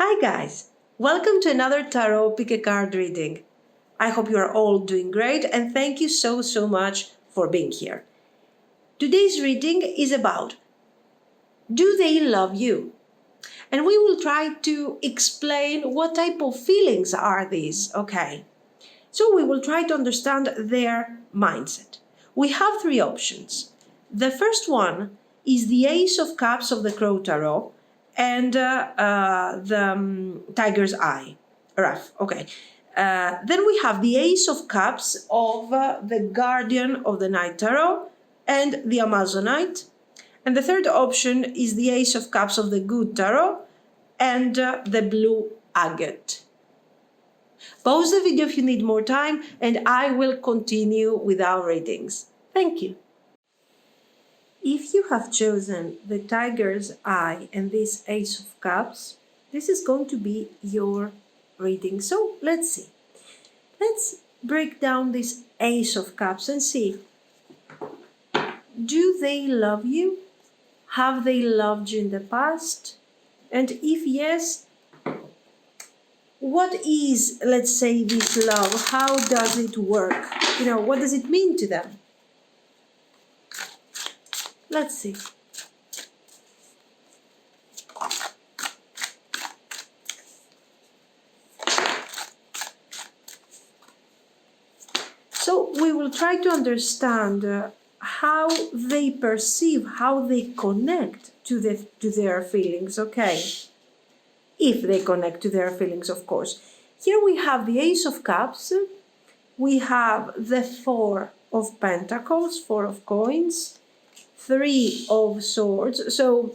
Hi guys, welcome to another Tarot Pick a Card reading. I hope you are all doing great and thank you so much for being here. Today's reading is about, do they love you? And we will try to explain what type of feelings are these, okay? So we will try to understand their mindset. We have three options. The first one is the Ace of Cups of the Crow Tarot and the Tiger's Eye. Rough, okay. Then we have the Ace of Cups of the Guardian of the Night Tarot and the Amazonite. And the third option is the Ace of Cups of the Good Tarot and the Blue Agate. Pause the video if you need more time and I will continue with our readings. Thank you. If you have chosen the Tiger's Eye and this Ace of Cups, this is going to be your reading. So let's see. Let's break down this Ace of Cups and see. Do they love you? Have they loved you in the past? And if yes, what is, let's say, this love? How does it work? What does it mean to them? Let's see. So we will try to understand how they perceive, how they connect to their feelings, okay? If they connect to their feelings, of course. Here we have the Ace of Cups, we have the Four of Pentacles, Four of Coins, Three of Swords. So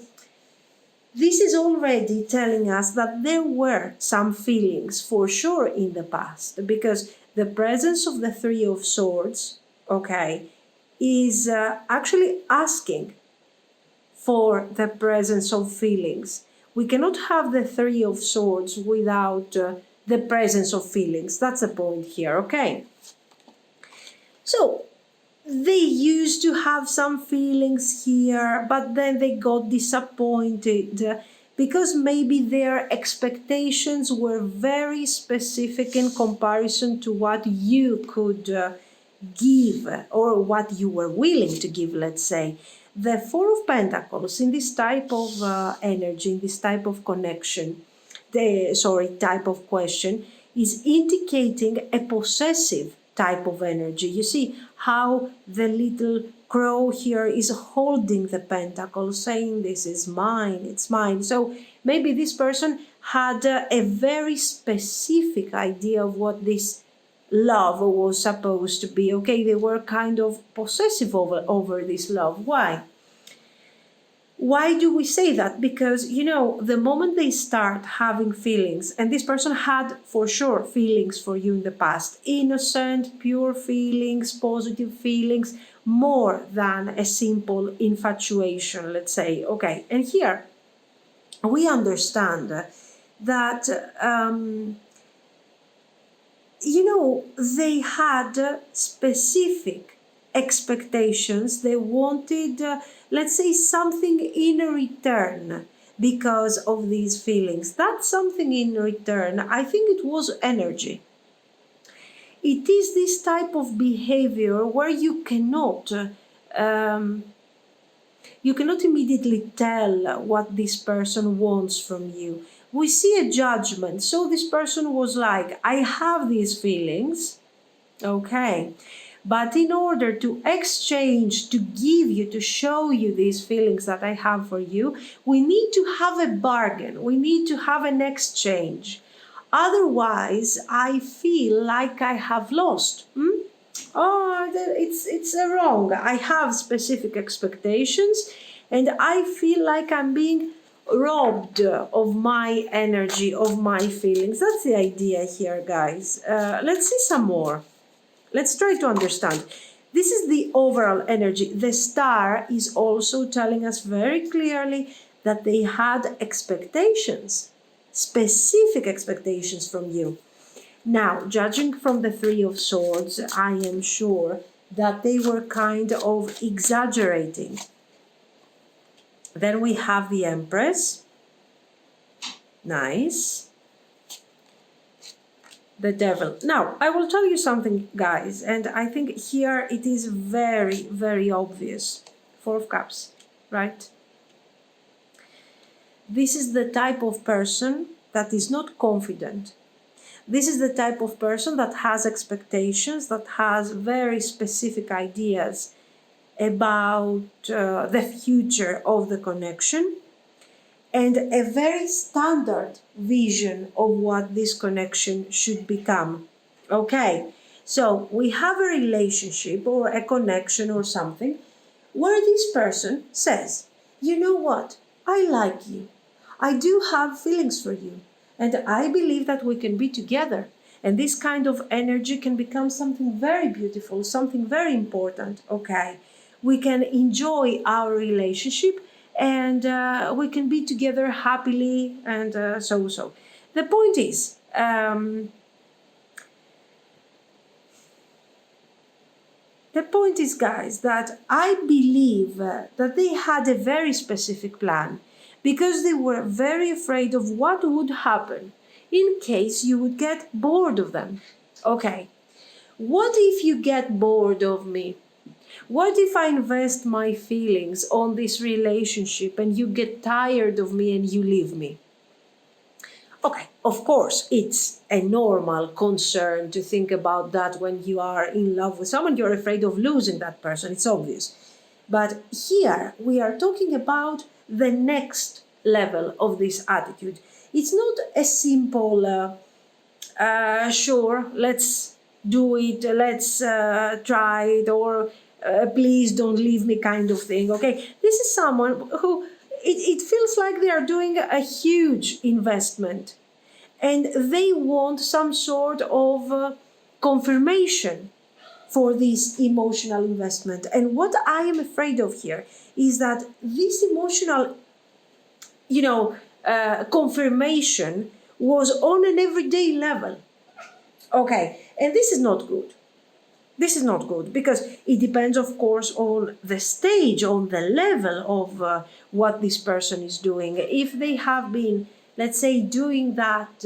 this is already telling us that there were some feelings for sure in the past, because the presence of the Three of Swords, okay, is actually asking for the presence of feelings. We cannot have the Three of Swords without the presence of feelings. That's the point here, okay? So they used to have some feelings here, but then they got disappointed because maybe their expectations were very specific in comparison to what you could give or what you were willing to give, let's say. The Four of Pentacles in this type of energy, in this type of connection, type of question, is indicating a possessive type of energy. You see how the little crow here is holding the pentacle, saying this is mine, it's mine. So maybe this person had a very specific idea of what this love was supposed to be. Okay, they were kind of possessive over this love. Why? Why do we say that? Because, the moment they start having feelings, and this person had for sure feelings for you in the past, innocent, pure feelings, positive feelings, more than a simple infatuation, let's say. Okay, and here we understand that, they had specific expectations. They wanted, let's say, something in return because of these feelings. That something in return, I think it was energy. It is this type of behavior where you cannot immediately tell what this person wants from you. We see a judgment. So this person was like, I have these feelings, okay, but in order to exchange, to give you, to show you these feelings that I have for you, we need to have a bargain. We need to have an exchange. Otherwise, I feel like I have lost. Oh, it's wrong. I have specific expectations and I feel like I'm being robbed of my energy, of my feelings. That's the idea here, guys. Let's see some more. Let's try to understand. This is the overall energy. The star is also telling us very clearly that they had expectations, specific expectations from you. Now, judging from the Three of Swords, I am sure that they were kind of exaggerating. Then we have the Empress. Nice. The devil. Now, I will tell you something, guys, and I think here it is very, very obvious. Four of Cups, right? This is the type of person that is not confident. This is the type of person that has expectations, that has very specific ideas about the future of the connection, and a very standard vision of what this connection should become. Okay, so we have a relationship or a connection or something where this person says, you know what, I like you. I do have feelings for you. And I believe that we can be together. And this kind of energy can become something very beautiful, something very important. Okay, we can enjoy our relationship and we can be together happily and so. The point is, guys, that I believe that they had a very specific plan because they were very afraid of what would happen in case you would get bored of them. Okay, what if you get bored of me? What if I invest my feelings on this relationship and you get tired of me and you leave me? Okay, of course, it's a normal concern to think about that when you are in love with someone. You're afraid of losing that person, it's obvious. But here we are talking about the next level of this attitude. It's not a simple, sure, let's do it, let's try it, or please don't leave me kind of thing. Okay, this is someone who it feels like they are doing a huge investment and they want some sort of confirmation for this emotional investment. And what I am afraid of here is that this emotional, confirmation was on an everyday level. Okay, and this is not good. This is not good because it depends, of course, on the stage, on the level of what this person is doing. If they have been, let's say, doing that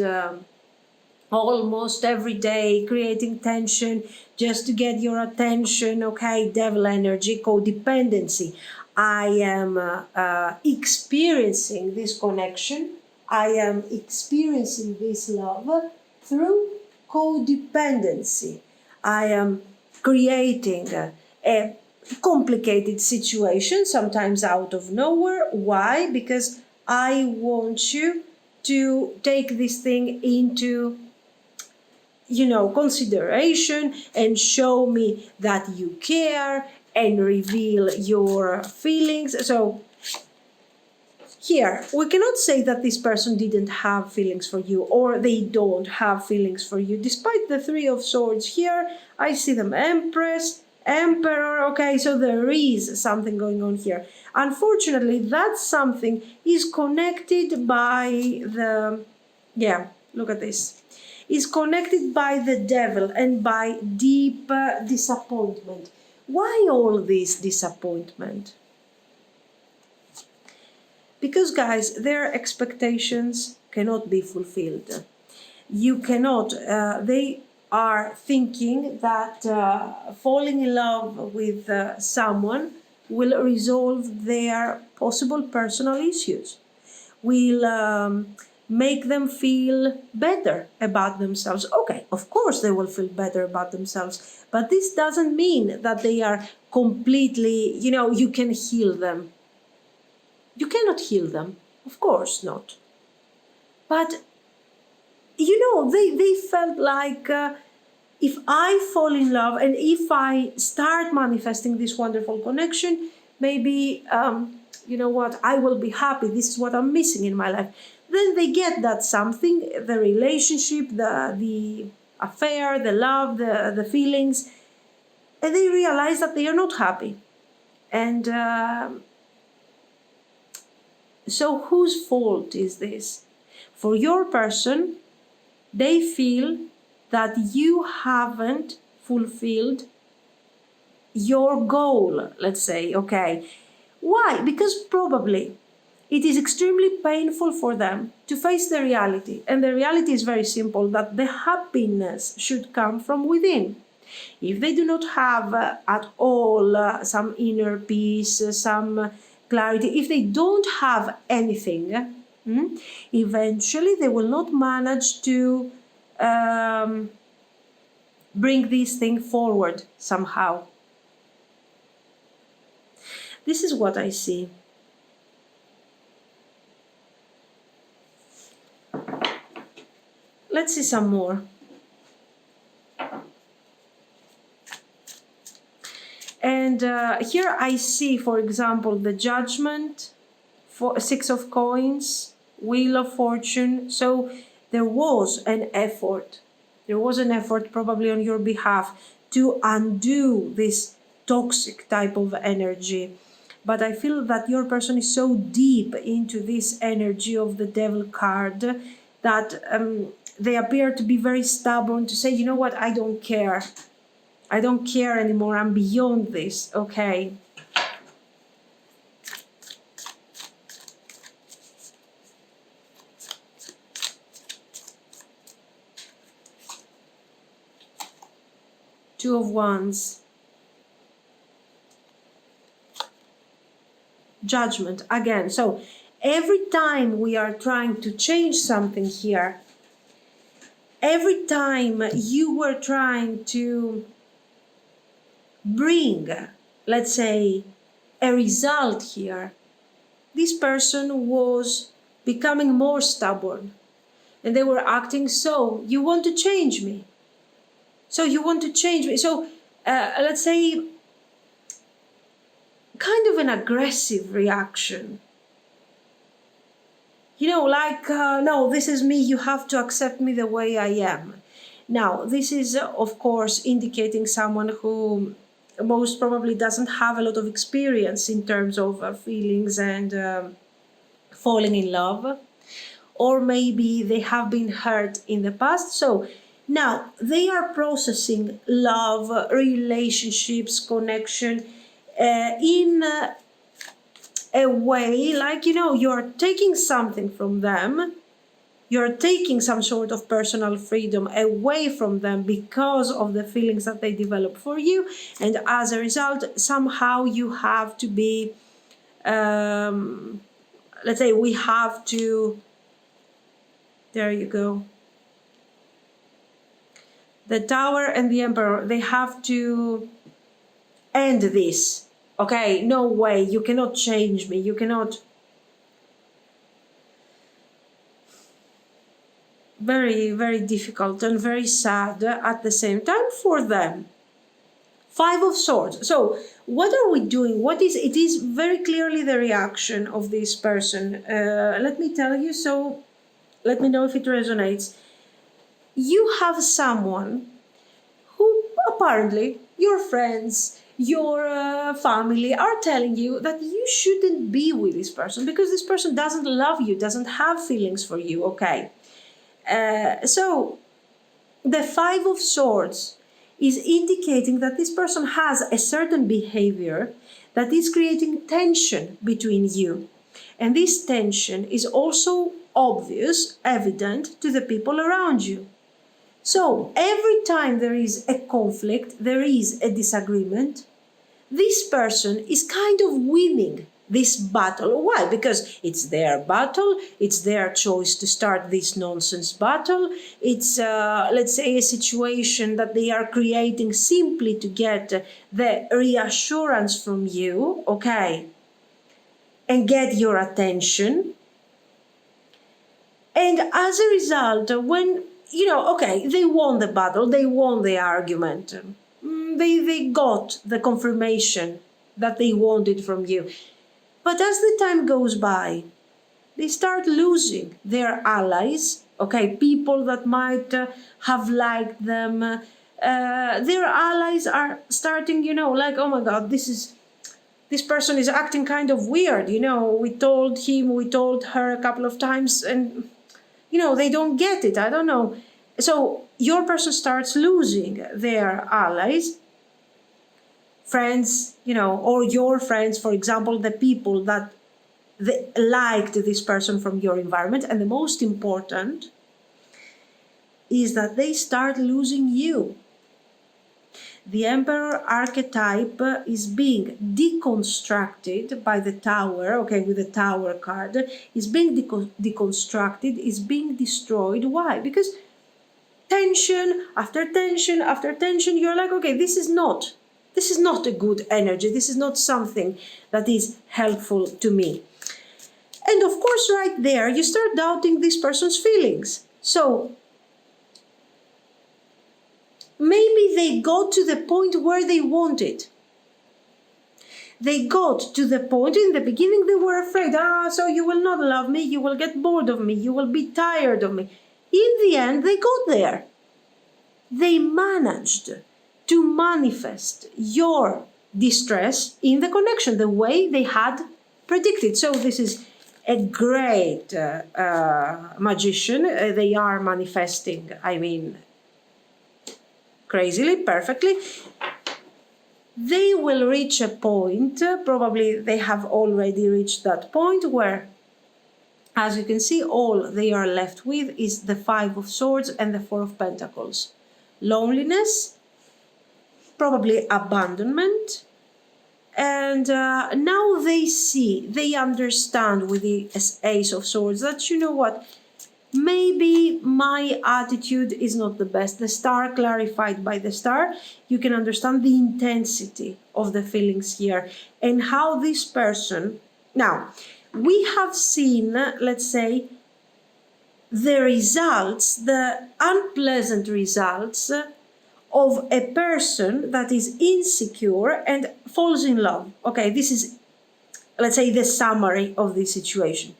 almost every day, creating tension just to get your attention, okay, devil energy, codependency. I am experiencing this connection. I am experiencing this love through codependency. I am creating a complicated situation, sometimes out of nowhere. Why? Because I want you to take this thing into, consideration and show me that you care and reveal your feelings. So here, we cannot say that this person didn't have feelings for you or they don't have feelings for you. Despite the Three of Swords here, I see them Empress, Emperor. Okay, so there is something going on here. Unfortunately, that something is connected by the, look at this. Is connected by the devil and by deep disappointment. Why all this disappointment? Because, guys, their expectations cannot be fulfilled. You cannot, they are thinking that falling in love with someone will resolve their possible personal issues, will make them feel better about themselves. Okay, of course they will feel better about themselves, but this doesn't mean that they are completely, you can heal them. You cannot heal them, of course not. But, they felt like if I fall in love and if I start manifesting this wonderful connection, maybe, I will be happy. This is what I'm missing in my life. Then they get that something, the relationship, the affair, the love, the feelings, and they realize that they are not happy. And so whose fault is this? For your person, they feel that you haven't fulfilled your goal, let's say, okay. Why? Because probably it is extremely painful for them to face the reality. And the reality is very simple, that the happiness should come from within. If they do not have at all some inner peace, some clarity, if they don't have anything, eventually they will not manage to bring this thing forward somehow. This is what I see. Let's see some more. And here I see, for example, the Judgment, for Six of Coins, Wheel of Fortune. So there was an effort. There was an effort probably on your behalf to undo this toxic type of energy. But I feel that your person is so deep into this energy of the Devil card that they appear to be very stubborn, to say, you know what, I don't care. I don't care anymore. I'm beyond this. Okay. Two of Wands. Judgment again. So every time we are trying to change something here, every time you were trying to bring, let's say, a result here, this person was becoming more stubborn, and they were acting, so you want to change me. So you want to change me. So let's say kind of an aggressive reaction. You know, like, no, this is me, you have to accept me the way I am. Now, this is, of course, indicating someone who most probably doesn't have a lot of experience in terms of feelings and falling in love. Or maybe they have been hurt in the past. So now they are processing love, relationships, connection in a way like, you know, you're taking something from them. You're taking some sort of personal freedom away from them because of the feelings that they develop for you. And as a result, somehow you have to be, let's say we have to, there you go. The Tower and the Emperor, they have to end this. Okay, no way, you cannot change me, you cannot. Very, very difficult and very sad at the same time for them. Five of Swords. So what are we doing? It is very clearly the reaction of this person. Let me tell you, so let me know if it resonates. You have someone who apparently your friends, your family are telling you that you shouldn't be with this person because this person doesn't love you, doesn't have feelings for you, okay? So the Five of Swords is indicating that this person has a certain behavior that is creating tension between you. And this tension is also obvious, evident to the people around you. So every time there is a conflict, there is a disagreement, this person is kind of winning this battle. Why? Because it's their battle, it's their choice to start this nonsense battle. It's, let's say, a situation that they are creating simply to get the reassurance from you, okay, and get your attention. And as a result, when, you know, okay, they won the battle, they won the argument, they got the confirmation that they wanted from you. But as the time goes by, they start losing their allies, okay, people that might have liked them. Their allies are starting, you know, like, oh my God, this person is acting kind of weird, you know, we told him, we told her a couple of times, and, you know, they don't get it, I don't know. So your person starts losing their allies, friends, you know, or your friends, for example, the people that they liked this person from your environment. And the most important is that they start losing you. The Emperor archetype is being deconstructed by the Tower, okay, with the Tower card, is being deconstructed, is being destroyed. Why? Because tension after tension after tension, you're like, okay, this is not a good energy. This is not something that is helpful to me. And of course, right there, you start doubting this person's feelings. So maybe they got to the point where they wanted. They got to the point, in the beginning they were afraid, so you will not love me, you will get bored of me, you will be tired of me. In the end, they got there. They managed to manifest your distress in the connection the way they had predicted. So this is a great magician. They are manifesting, crazily, perfectly. They will reach a point, probably they have already reached that point, where, as you can see, all they are left with is the Five of Swords and the Four of Pentacles. Loneliness, probably abandonment, and now they understand with the Ace of Swords that, you know what, maybe my attitude is not the best. The Star clarified by the Star, you can understand the intensity of the feelings here and how this person... Now, we have seen, let's say, the results, the unpleasant results of a person that is insecure and falls in love. Okay, this is, let's say, the summary of this situation.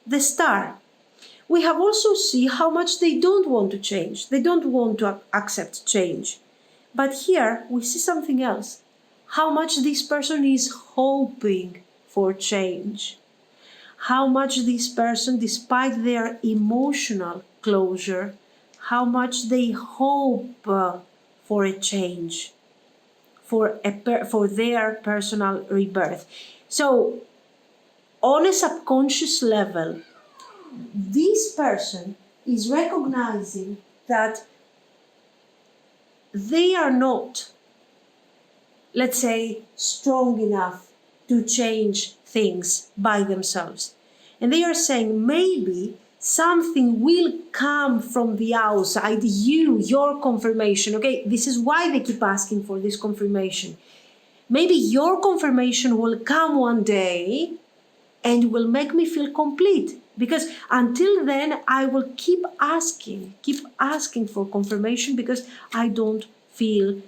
The Star. We have also seen how much they don't want to change. They don't want to accept change. But here we see something else. How much this person is hoping for change. How much this person, despite their emotional closure, how much they hope for a change, for their personal rebirth. So, on a subconscious level, this person is recognizing that they are not, let's say, strong enough to change things by themselves. And they are saying maybe something will come from the outside, your confirmation. Okay, this is why they keep asking for this confirmation. Maybe your confirmation will come one day and will make me feel complete. Because until then, I will keep asking for confirmation because I don't feel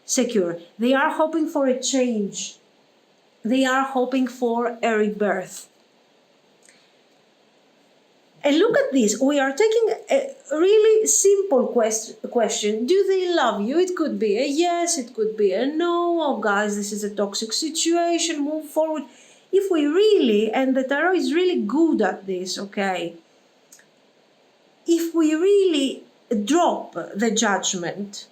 secure. They are hoping for a change. They are hoping for a rebirth. And look at this. We are taking a really simple question. Do they love you? It could be a yes, it could be a no. Oh, guys, this is a toxic situation. Move forward. If we really, and the tarot is really good at this, okay? If we really drop the judgment,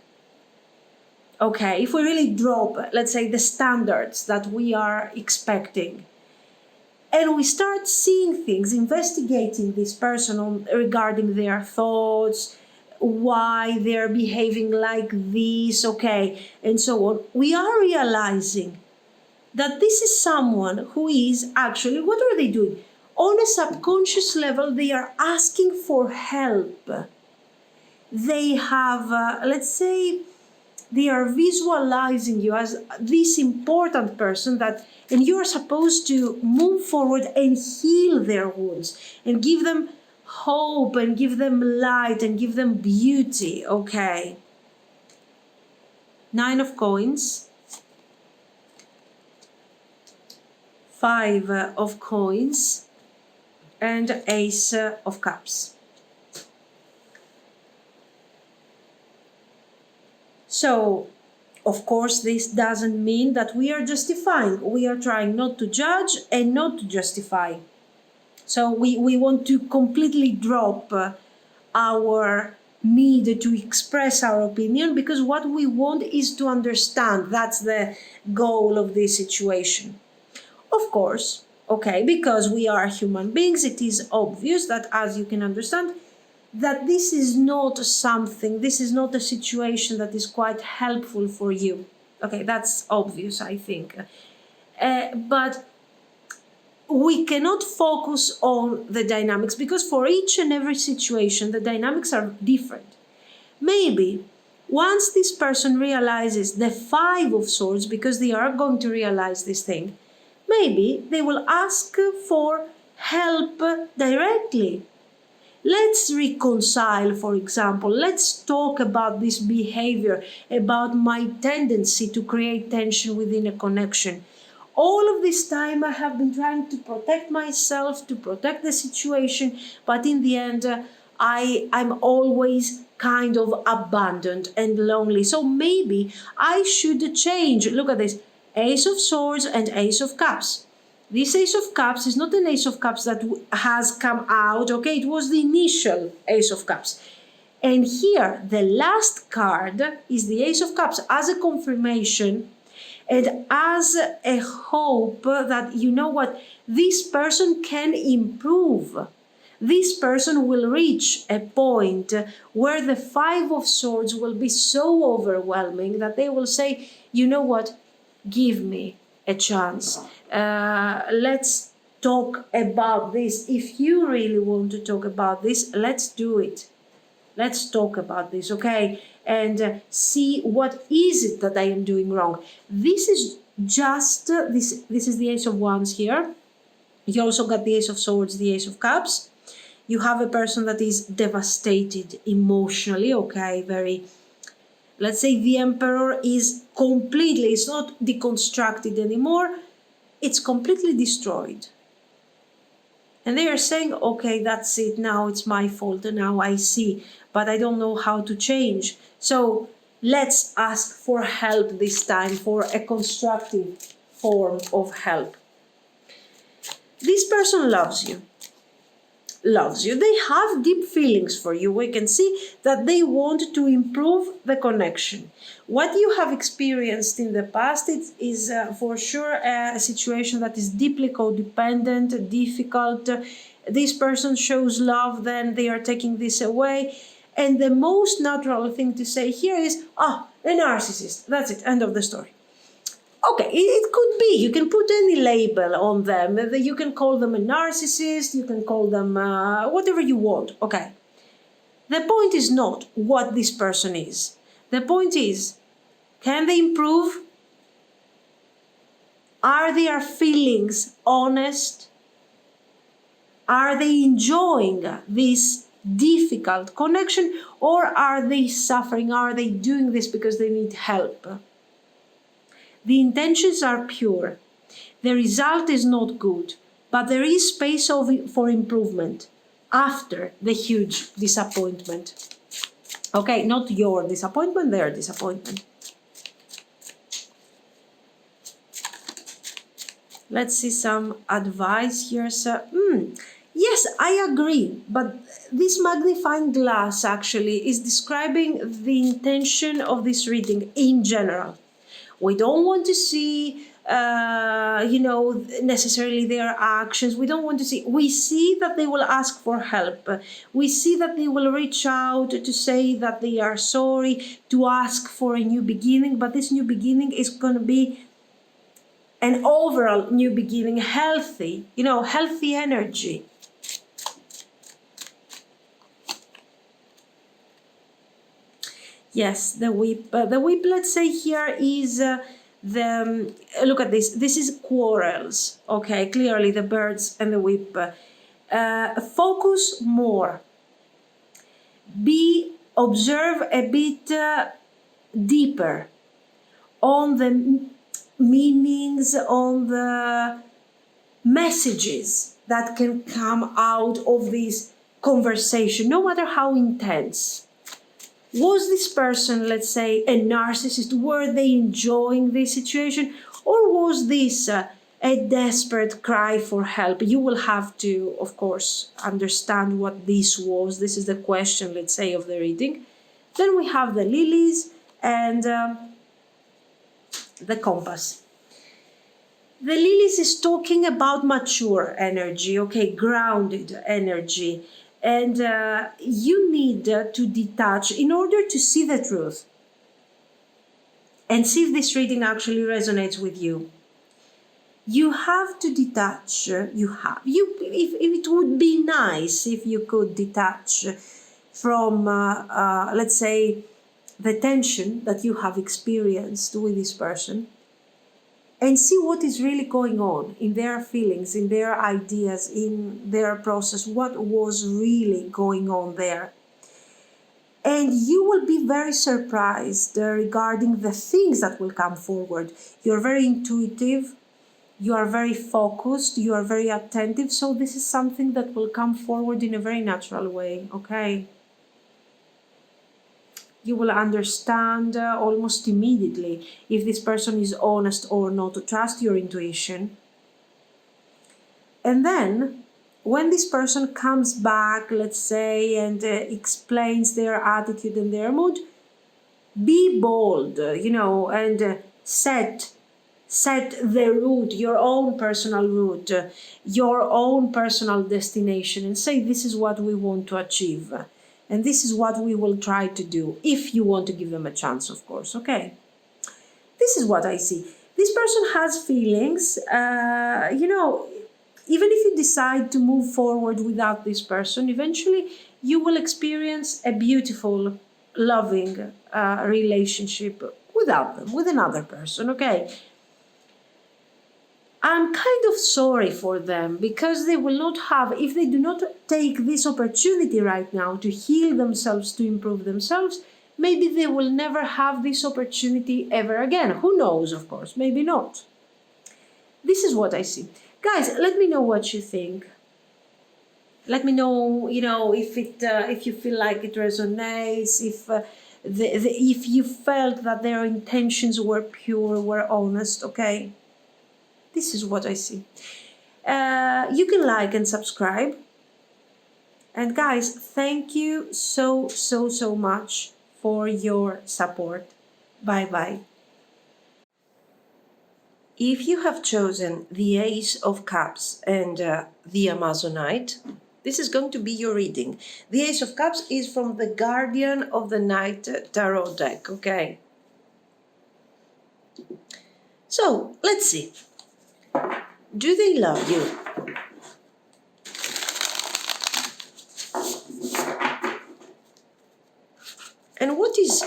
okay, if we really drop, let's say, the standards that we are expecting, and we start seeing things, investigating this person regarding their thoughts, why they're behaving like this, okay, and so on, we are realizing that this is someone who is actually, what are they doing? On a subconscious level, they are asking for help. They have, let's say, they are visualizing you as this important person and you are supposed to move forward and heal their wounds and give them hope and give them light and give them beauty, okay? Nine of Coins. Five of Coins and Ace of Cups. So, of course, this doesn't mean that we are justifying. We are trying not to judge and not to justify. So we want to completely drop our need to express our opinion, because what we want is to understand. That's the goal of this situation. Of okay? Because we are human beings, it is obvious that, as you can understand, that this is not a situation that is quite helpful for you. Okay, that's obvious, I think. But we cannot focus on the dynamics, because for each and every situation, the dynamics are different. Maybe once this person realizes the Five of Swords, because they are going to realize this thing, maybe they will ask for help directly. Let's reconcile, for example. Let's talk about this behavior, about my tendency to create tension within a connection. All of this time I have been trying to protect myself, to protect the situation, but in the end, I'm always kind of abandoned and lonely. So maybe I should change. Look at this: Ace of Swords and Ace of Cups. This Ace of Cups is not an Ace of Cups that has come out, okay? It was the initial Ace of Cups. And here, the last card is the Ace of Cups as a confirmation and as a hope that, you know what, this person can improve. This person will reach a point where the Five of Swords will be so overwhelming that they will say, you know what, give me a chance. Let's talk about this. If you really want to talk about this, let's do it. Let's talk about this, okay? And see what is it that I am doing wrong. This is just, this is the Ace of Wands here. You also got the Ace of Swords, the Ace of Cups. You have a person that is devastated emotionally, okay? Very, let's say the Emperor is completely, it's not deconstructed anymore. It's completely destroyed. And they are saying, okay, that's it. Now it's my fault. And now I see, but I don't know how to change. So let's ask for help this time, for a constructive form of help. This person loves you. They have deep feelings for you. We can see that they want to improve the connection. What you have experienced in the past is for sure a situation that is deeply codependent, difficult. This person shows love, then they are taking this away. And the most natural thing to say here is, a narcissist. That's it, end of the story. Okay, it could be. You can put any label on them. You can call them a narcissist. You can call them whatever you want. Okay. The point is not what this person is. The point is, can they improve? Are their feelings honest? Are they enjoying this difficult connection? Or are they suffering? Are they doing this because they need help? The intentions are pure. The result is not good, but there is space for improvement after the huge disappointment. Okay, not your disappointment, their disappointment. Let's see some advice here. So, yes, I agree, but this magnifying glass actually is describing the intention of this reading in general. We don't want to see, necessarily their actions. We don't want to see. We see that they will ask for help. We see that they will reach out to say that they are sorry, to ask for a new beginning. But this new beginning is going to be an overall new beginning, healthy, healthy energy. Yes, the whip. The whip, let's say here, is look at this. This is quarrels. Okay, clearly the birds and the whip. Focus more. Observe a bit deeper on the meanings, on the messages that can come out of this conversation, no matter how intense. Was this person, let's say, a narcissist? Were they enjoying this situation? Or was this a desperate cry for help? You will have to, of course, understand what this was. This is the question, let's say, of the reading. Then we have the lilies and the compass. The lilies is talking about mature energy, okay, grounded energy. And you need to detach in order to see the truth and see if this reading actually resonates with you. You have to detach. If it would be nice if you could detach from, let's say, the tension that you have experienced with this person, and see what is really going on in their feelings, in their ideas, in their process, what was really going on there. And you will be very surprised regarding the things that will come forward. You're very intuitive, you are very focused, you are very attentive, so this is something that will come forward in a very natural way, okay? You will understand almost immediately if this person is honest or not. To trust your intuition. And then, when this person comes back, let's say, and explains their attitude and their mood, be bold, and set the route, your own personal route, your own personal destination, and say, this is what we want to achieve. And this is what we will try to do, if you want to give them a chance, of course, okay? This is what I see. This person has feelings, even if you decide to move forward without this person, eventually you will experience a beautiful, loving relationship without them, with another person, okay? I'm kind of sorry for them because they will not have, if they do not take this opportunity right now to heal themselves, to improve themselves, maybe they will never have this opportunity ever again. Who knows, of course, maybe not. This is what I see. Guys, let me know what you think. Let me know, if you feel like it resonates, if you felt that their intentions were pure, were honest, okay? This is what I see. You can like and subscribe. And guys, thank you so much for your support. Bye-bye. If you have chosen the Ace of Cups and the Amazonite, this is going to be your reading. The Ace of Cups is from the Guardian of the Night Tarot deck, okay? So, let's see. Do they love you? And what is,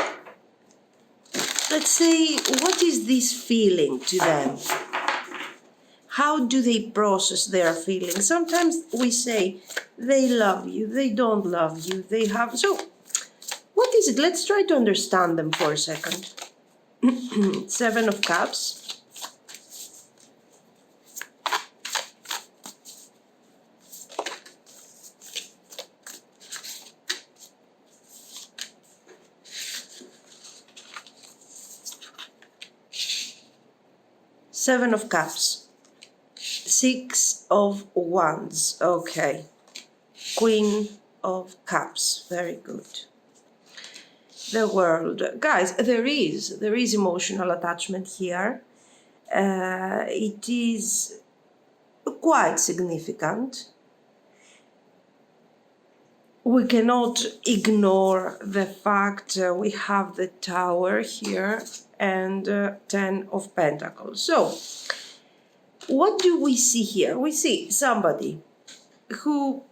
let's say, what is this feeling to them? How do they process their feelings? Sometimes we say they love you, they don't love you, they have... So, what is it? Let's try to understand them for a second. Seven of Cups. Seven of Cups. Six of Wands. Okay. Queen of Cups. Very good. The World. Guys, there is emotional attachment here. It is quite significant. We cannot ignore the fact we have the Tower here and Ten of Pentacles. So, what do we see here? We see somebody who,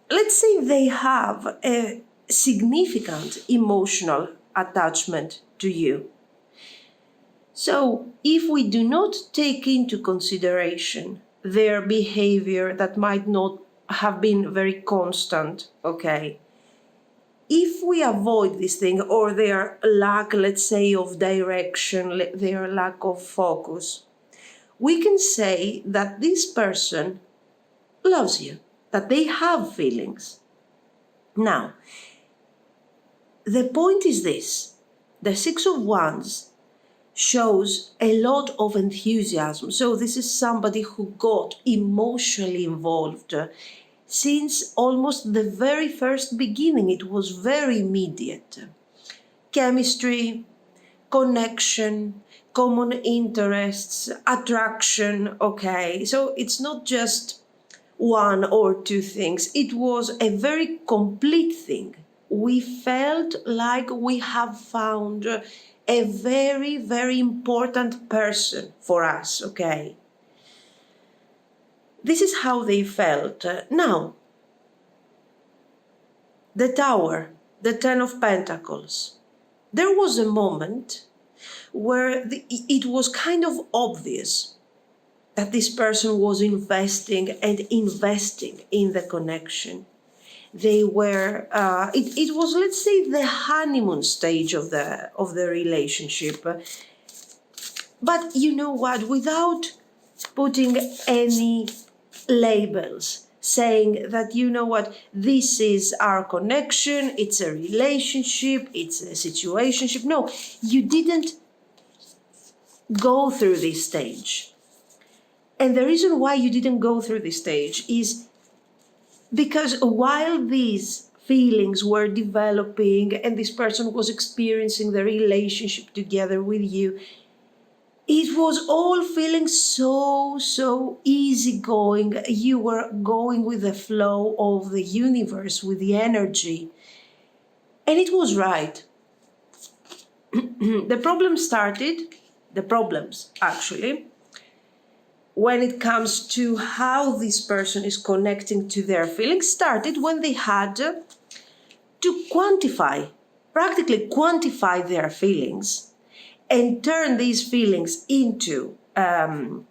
let's say they have a significant emotional attachment to you. So, if we do not take into consideration their behavior that might not have been very constant, okay, if we avoid this thing or their lack, let's say, of direction, their lack of focus, we can say that this person loves you, that they have feelings. Now, the point is this: the Six of Wands shows a lot of enthusiasm. So this is somebody who got emotionally involved since almost the very first beginning. It was very immediate. Chemistry, connection, common interests, attraction, okay? So it's not just one or two things. It was a very complete thing. We felt like we have found a very, very important person for us, okay? This is how they felt. Now, the Tower, the Ten of Pentacles. There was a moment where it was kind of obvious that this person was investing in the connection. They were, it was, let's say, the honeymoon stage of the relationship. But you know what, without putting any labels, saying that, you know what, this is our connection, it's a relationship, it's a situationship. No, you didn't go through this stage. And the reason why you didn't go through this stage is because while these feelings were developing and this person was experiencing the relationship together with you, it was all feeling so easygoing. You were going with the flow of the universe, with the energy. And it was right. The problems actually, when it comes to how this person is connecting to their feelings, started when they had to practically quantify their feelings and turn these feelings into a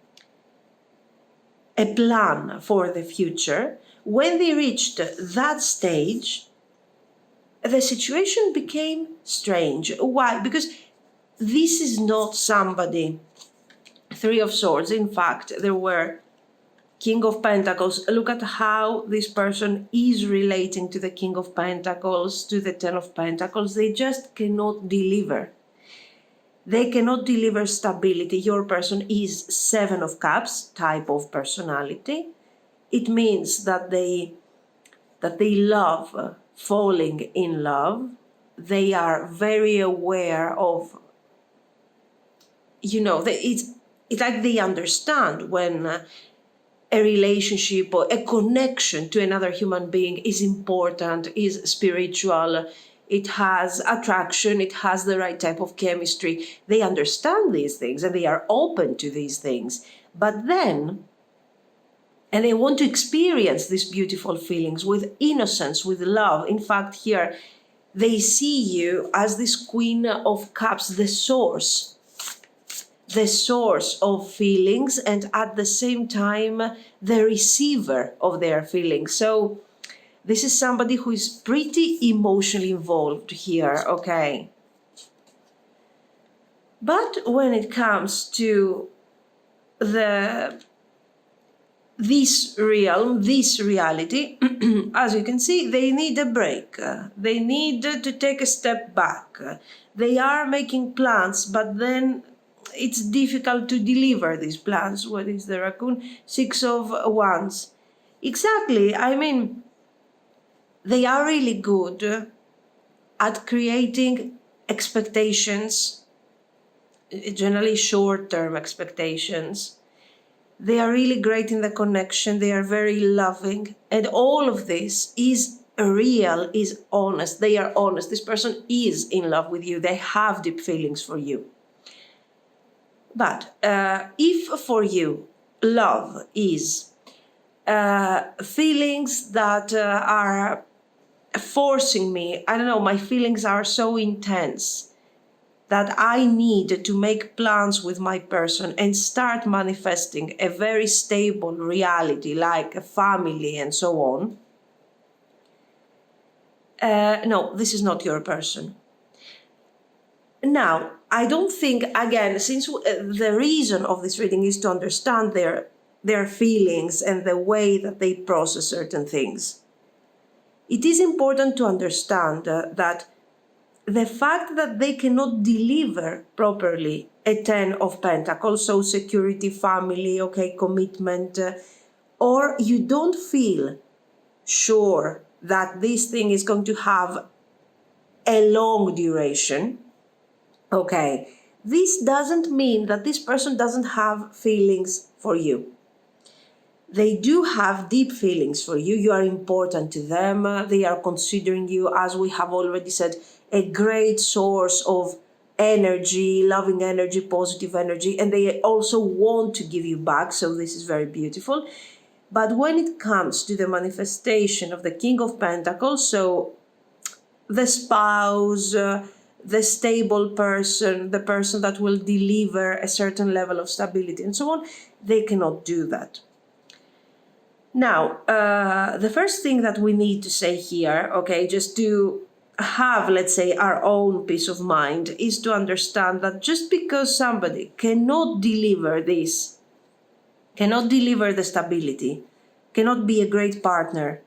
plan for the future. When they reached that stage, the situation became strange. Why? Because this is not somebody, Three of Swords. In fact, there were King of Pentacles. Look at how this person is relating to the King of Pentacles, to the Ten of Pentacles. They just cannot deliver. They cannot deliver stability. Your person is Seven of Cups type of personality. It means that they love falling in love. They are very aware of, it's like they understand when a relationship or a connection to another human being is important, is spiritual, it has attraction, it has the right type of chemistry. They understand these things and they are open to these things. But then, and they want to experience these beautiful feelings with innocence, with love. In fact, here, they see you as this Queen of Cups, the source of feelings, and at the same time, the receiver of their feelings. So this is somebody who is pretty emotionally involved here, okay? But when it comes to this reality, as you can see, they need a break. They need to take a step back. They are making plans, but then it's difficult to deliver these plans. What is the raccoon? Six of Wands. Exactly. I mean, they are really good at creating expectations, generally short-term expectations. They are really great in the connection. They are very loving. And all of this is real, is honest. They are honest. This person is in love with you. They have deep feelings for you. But if for you, love is feelings that are forcing me, I don't know, my feelings are so intense that I need to make plans with my person and start manifesting a very stable reality like a family and so on. No, this is not your person. Now, I don't think, again, since the reason of this reading is to understand their feelings and the way that they process certain things, it is important to understand that the fact that they cannot deliver properly a Ten of Pentacles, so security, family, okay, commitment, or you don't feel sure that this thing is going to have a long duration, okay, this doesn't mean that this person doesn't have feelings for you. They do have deep feelings for you. You are important to them. They are considering you, as we have already said, a great source of energy, loving energy, positive energy, and they also want to give you back. So this is very beautiful. But when it comes to the manifestation of the King of Pentacles, so the spouse, the stable person, the person that will deliver a certain level of stability and so on, they cannot do that. Now, the first thing that we need to say here, okay, just to have, let's say, our own peace of mind, is to understand that just because somebody cannot deliver this, cannot deliver the stability, cannot be a great partner,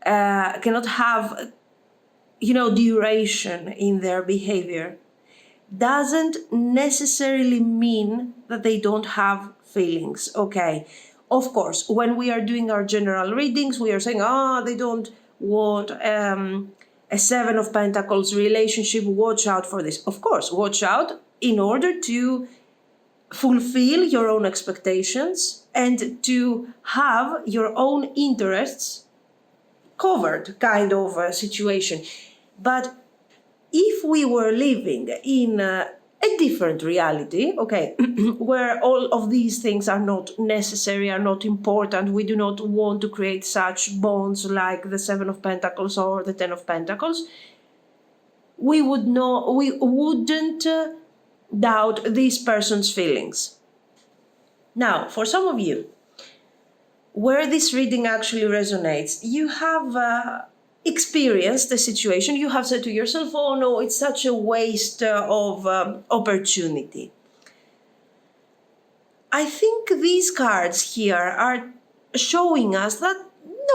cannot have, duration in their behavior, doesn't necessarily mean that they don't have feelings, okay? Of course, when we are doing our general readings, we are saying, they don't want a Seven of Pentacles relationship, watch out for this. Of course, watch out in order to fulfill your own expectations and to have your own interests covered, kind of a situation. But if we were living in a different reality, okay, where all of these things are not necessary, are not important, we do not want to create such bonds like the Seven of Pentacles or the Ten of Pentacles, we wouldn't doubt this person's feelings. Now, for some of you, where this reading actually resonates, you have experienced the situation, you have said to yourself, oh no, it's such a waste of opportunity. I think these cards here are showing us that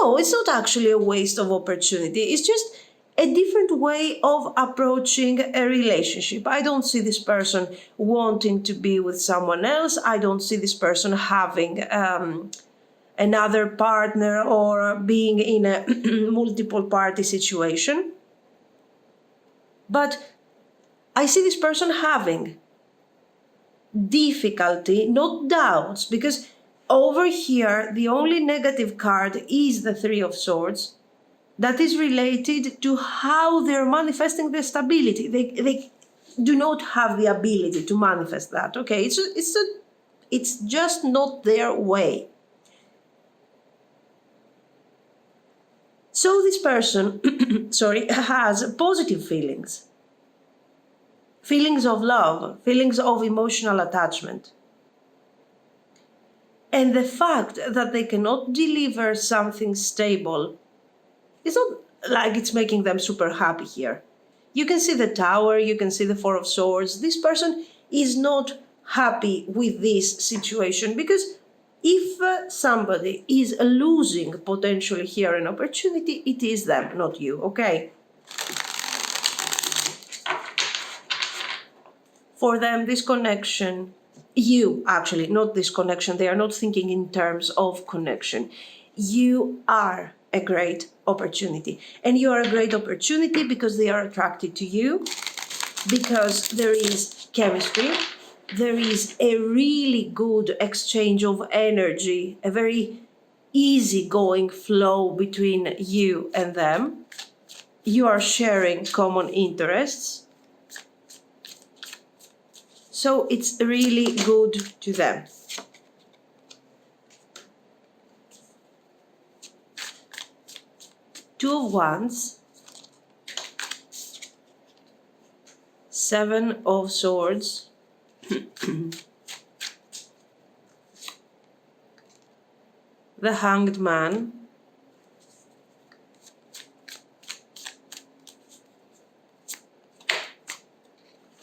no, it's not actually a waste of opportunity. It's just a different way of approaching a relationship. I don't see this person wanting to be with someone else. I don't see this person having another partner or being in a multiple party situation. But I see this person having difficulty, not doubts, because over here the only negative card is the Three of Swords. That is related to how they're manifesting their stability. They do not have the ability to manifest that. Okay, it's just not their way. So this person, has positive feelings. Feelings of love, feelings of emotional attachment. And the fact that they cannot deliver something stable, it's not like it's making them super happy here. You can see the Tower, you can see the Four of Swords. This person is not happy with this situation because if somebody is losing potentially here an opportunity, it is them, not you, okay? For them, this connection, not this connection, they are not thinking in terms of connection. You are a great opportunity. And you are a great opportunity because they are attracted to you, because there is chemistry, there is a really good exchange of energy, a very easygoing flow between you and them. You are sharing common interests. So it's really good to them. Two of Wands, Seven of Swords, the Hanged Man,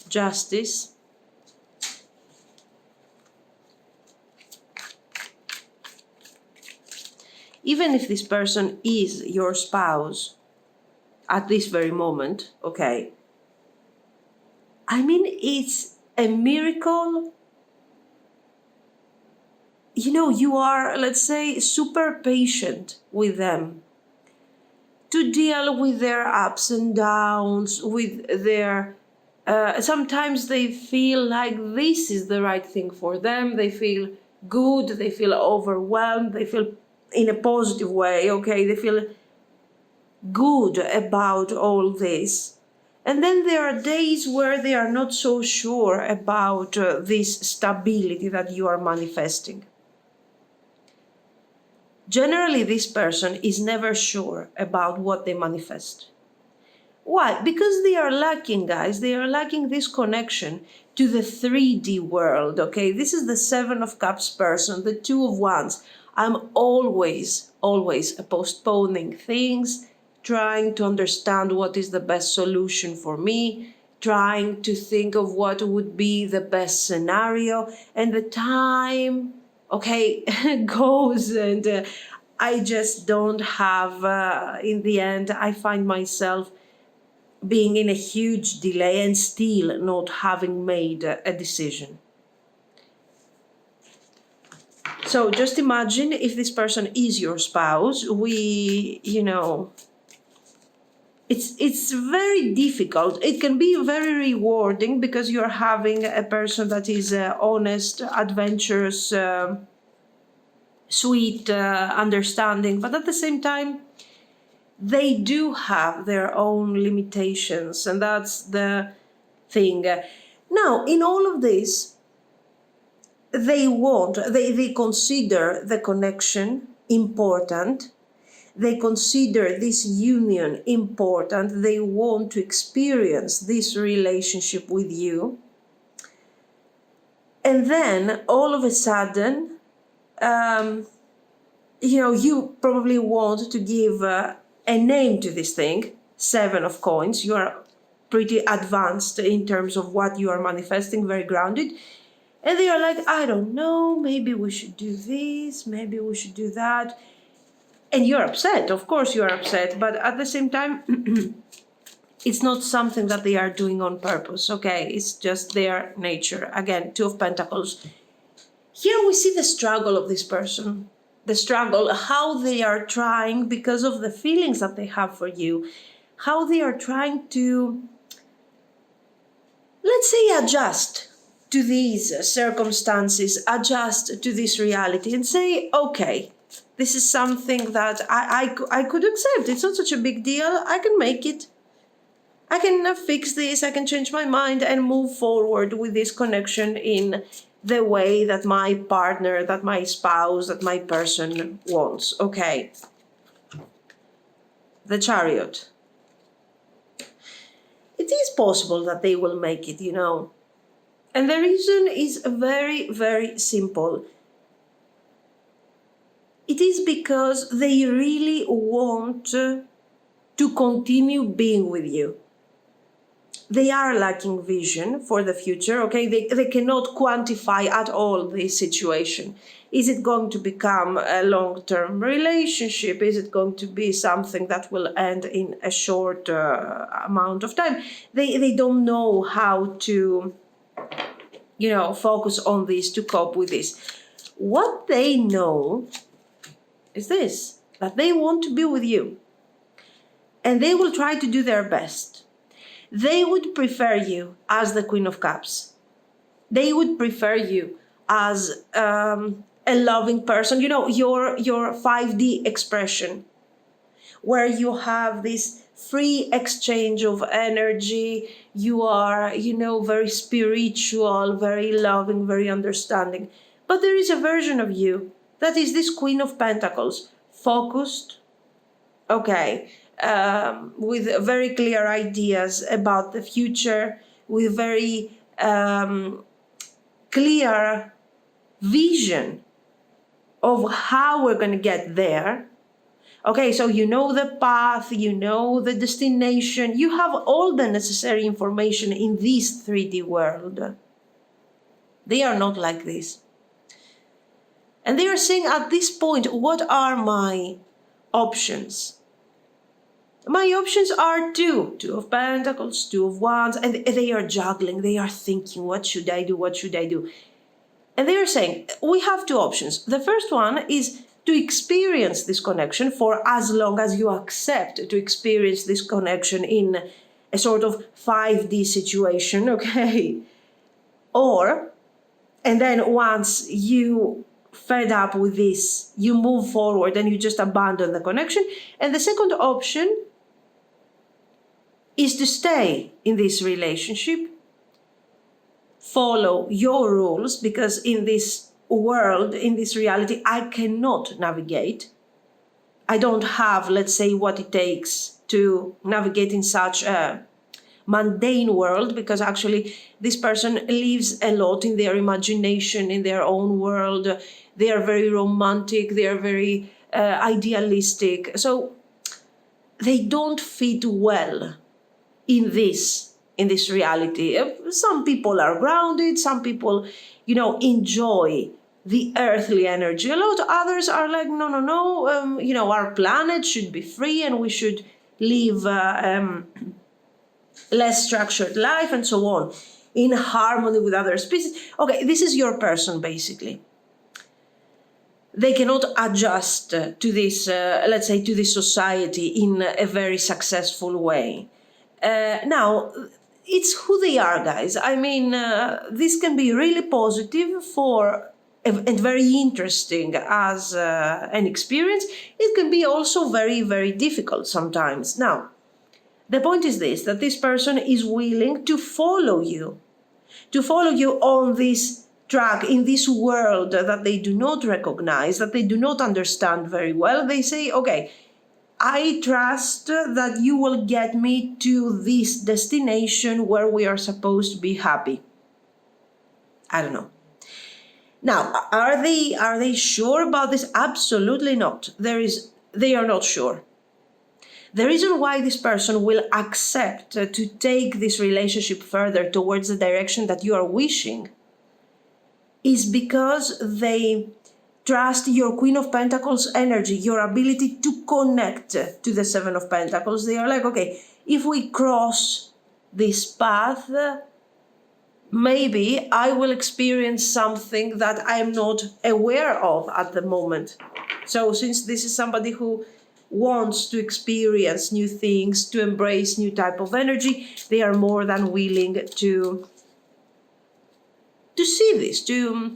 Justice, even if this person is your spouse at this very moment, okay, I mean, it's a miracle. You are, let's say, super patient with them to deal with their ups and downs, with their Sometimes they feel like this is the right thing for them. They feel good. They feel overwhelmed. They feel in a positive way, okay? They feel good about all this. And then there are days where they are not so sure about this stability that you are manifesting. Generally, this person is never sure about what they manifest. Why? Because they are lacking, guys. They are lacking this connection to the 3D world, okay? This is the Seven of Cups person, the Two of Wands. I'm always postponing things, trying to understand what is the best solution for me, trying to think of what would be the best scenario, and the time, okay, goes, and I just don't have, in the end, I find myself being in a huge delay and still not having made a decision. So just imagine if this person is your spouse, it's very difficult. It can be very rewarding because you're having a person that is honest, adventurous, sweet, understanding, but at the same time, they do have their own limitations, and that's the thing. Now, in all of this, they consider the connection important. They consider this union important. They want to experience this relationship with you. And then all of a sudden, you probably want to give a name to this thing, Seven of Coins. You are pretty advanced in terms of what you are manifesting, very grounded. And they are like, I don't know, maybe we should do this, maybe we should do that. And you're upset, of course you're upset, but at the same time, it's not something that they are doing on purpose, okay? It's just their nature. Again, Two of Pentacles. Here we see the struggle of this person. The struggle, how they are trying, because of the feelings that they have for you, how they are trying to, let's say, adjust to these circumstances, adjust to this reality and say, okay, this is something that I could accept. It's not such a big deal. I can make it. I can fix this. I can change my mind and move forward with this connection in the way that my partner, that my spouse, that my person wants. Okay. The Chariot. It is possible that they will make it, And the reason is very, very simple. It is because they really want to continue being with you. They are lacking vision for the future, okay? They cannot quantify at all this situation. Is it going to become a long-term relationship? Is it going to be something that will end in a short amount of time? They don't know how to, focus on this, to cope with this. What they know is this, that they want to be with you. And they will try to do their best. They would prefer you as the Queen of Cups. They would prefer you as a loving person. Your 5D expression, where you have this free exchange of energy. You are, very spiritual, very loving, very understanding. But there is a version of you that is this Queen of Pentacles, focused, okay, with very clear ideas about the future, with very clear vision of how we're going to get there. Okay, so you know the path, you know the destination, you have all the necessary information in this 3D world. They are not like this. And they are saying at this point, what are my options? My options are Two of Pentacles, Two of Wands, and they are juggling, they are thinking, what should I do, what should I do? And they are saying, we have two options. The first one is to experience this connection for as long as you accept to experience this connection in a sort of 5D situation, okay? And then once you fed up with this, you move forward and you just abandon the connection. And the second option is to stay in this relationship, follow your rules, because in this world, in this reality, I cannot navigate. I don't have, let's say, what it takes to navigate in such a mundane world, because actually this person lives a lot in their imagination, in their own world. They are very romantic, they are very idealistic. So they don't fit well in this reality. Some people are grounded, some people, enjoy the earthly energy a lot. Others are like, no, our planet should be free and we should live less structured life and so on, in harmony with other species. Okay, this is your person, basically. They cannot adjust to this, let's say, to this society in a very successful way. Now, it's who they are, guys. I mean, this can be really positive and very interesting as an experience. It can be also very, very difficult sometimes. Now, the point is this, that this person is willing to follow you on this track, in this world that they do not recognize, that they do not understand very well. They say, okay, I trust that you will get me to this destination where we are supposed to be happy. I don't know. Now, are they sure about this? Absolutely not. They are not sure. The reason why this person will accept to take this relationship further towards the direction that you are wishing is because they trust your Queen of Pentacles energy, your ability to connect to the Seven of Pentacles. They are like, okay, if we cross this path, maybe I will experience something that I'm not aware of at the moment. So since this is somebody who wants to experience new things, to embrace new type of energy, they are more than willing to see this, to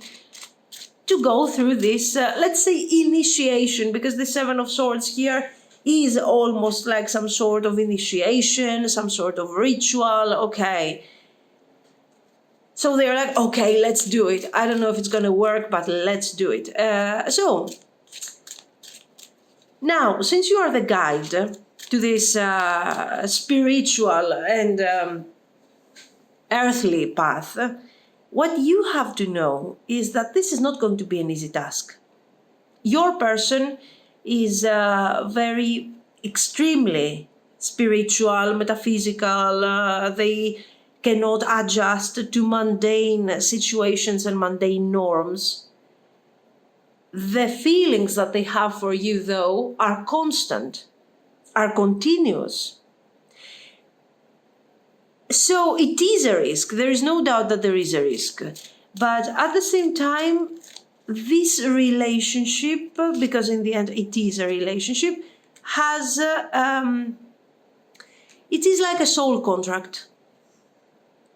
go through this, let's say, initiation, because the Seven of Swords here is almost like some sort of initiation, some sort of ritual. Okay. So they're like, okay, let's do it. I don't know if it's going to work, but let's do it. So now, since you are the guide to this spiritual and earthly path, what you have to know is that this is not going to be an easy task. Your person is very extremely spiritual, metaphysical. They cannot adjust to mundane situations and mundane norms. The feelings that they have for you, though, are constant, are continuous. So it is a risk. There is no doubt that there is a risk. But at the same time, this relationship, because in the end it is a relationship, has, it is like a soul contract.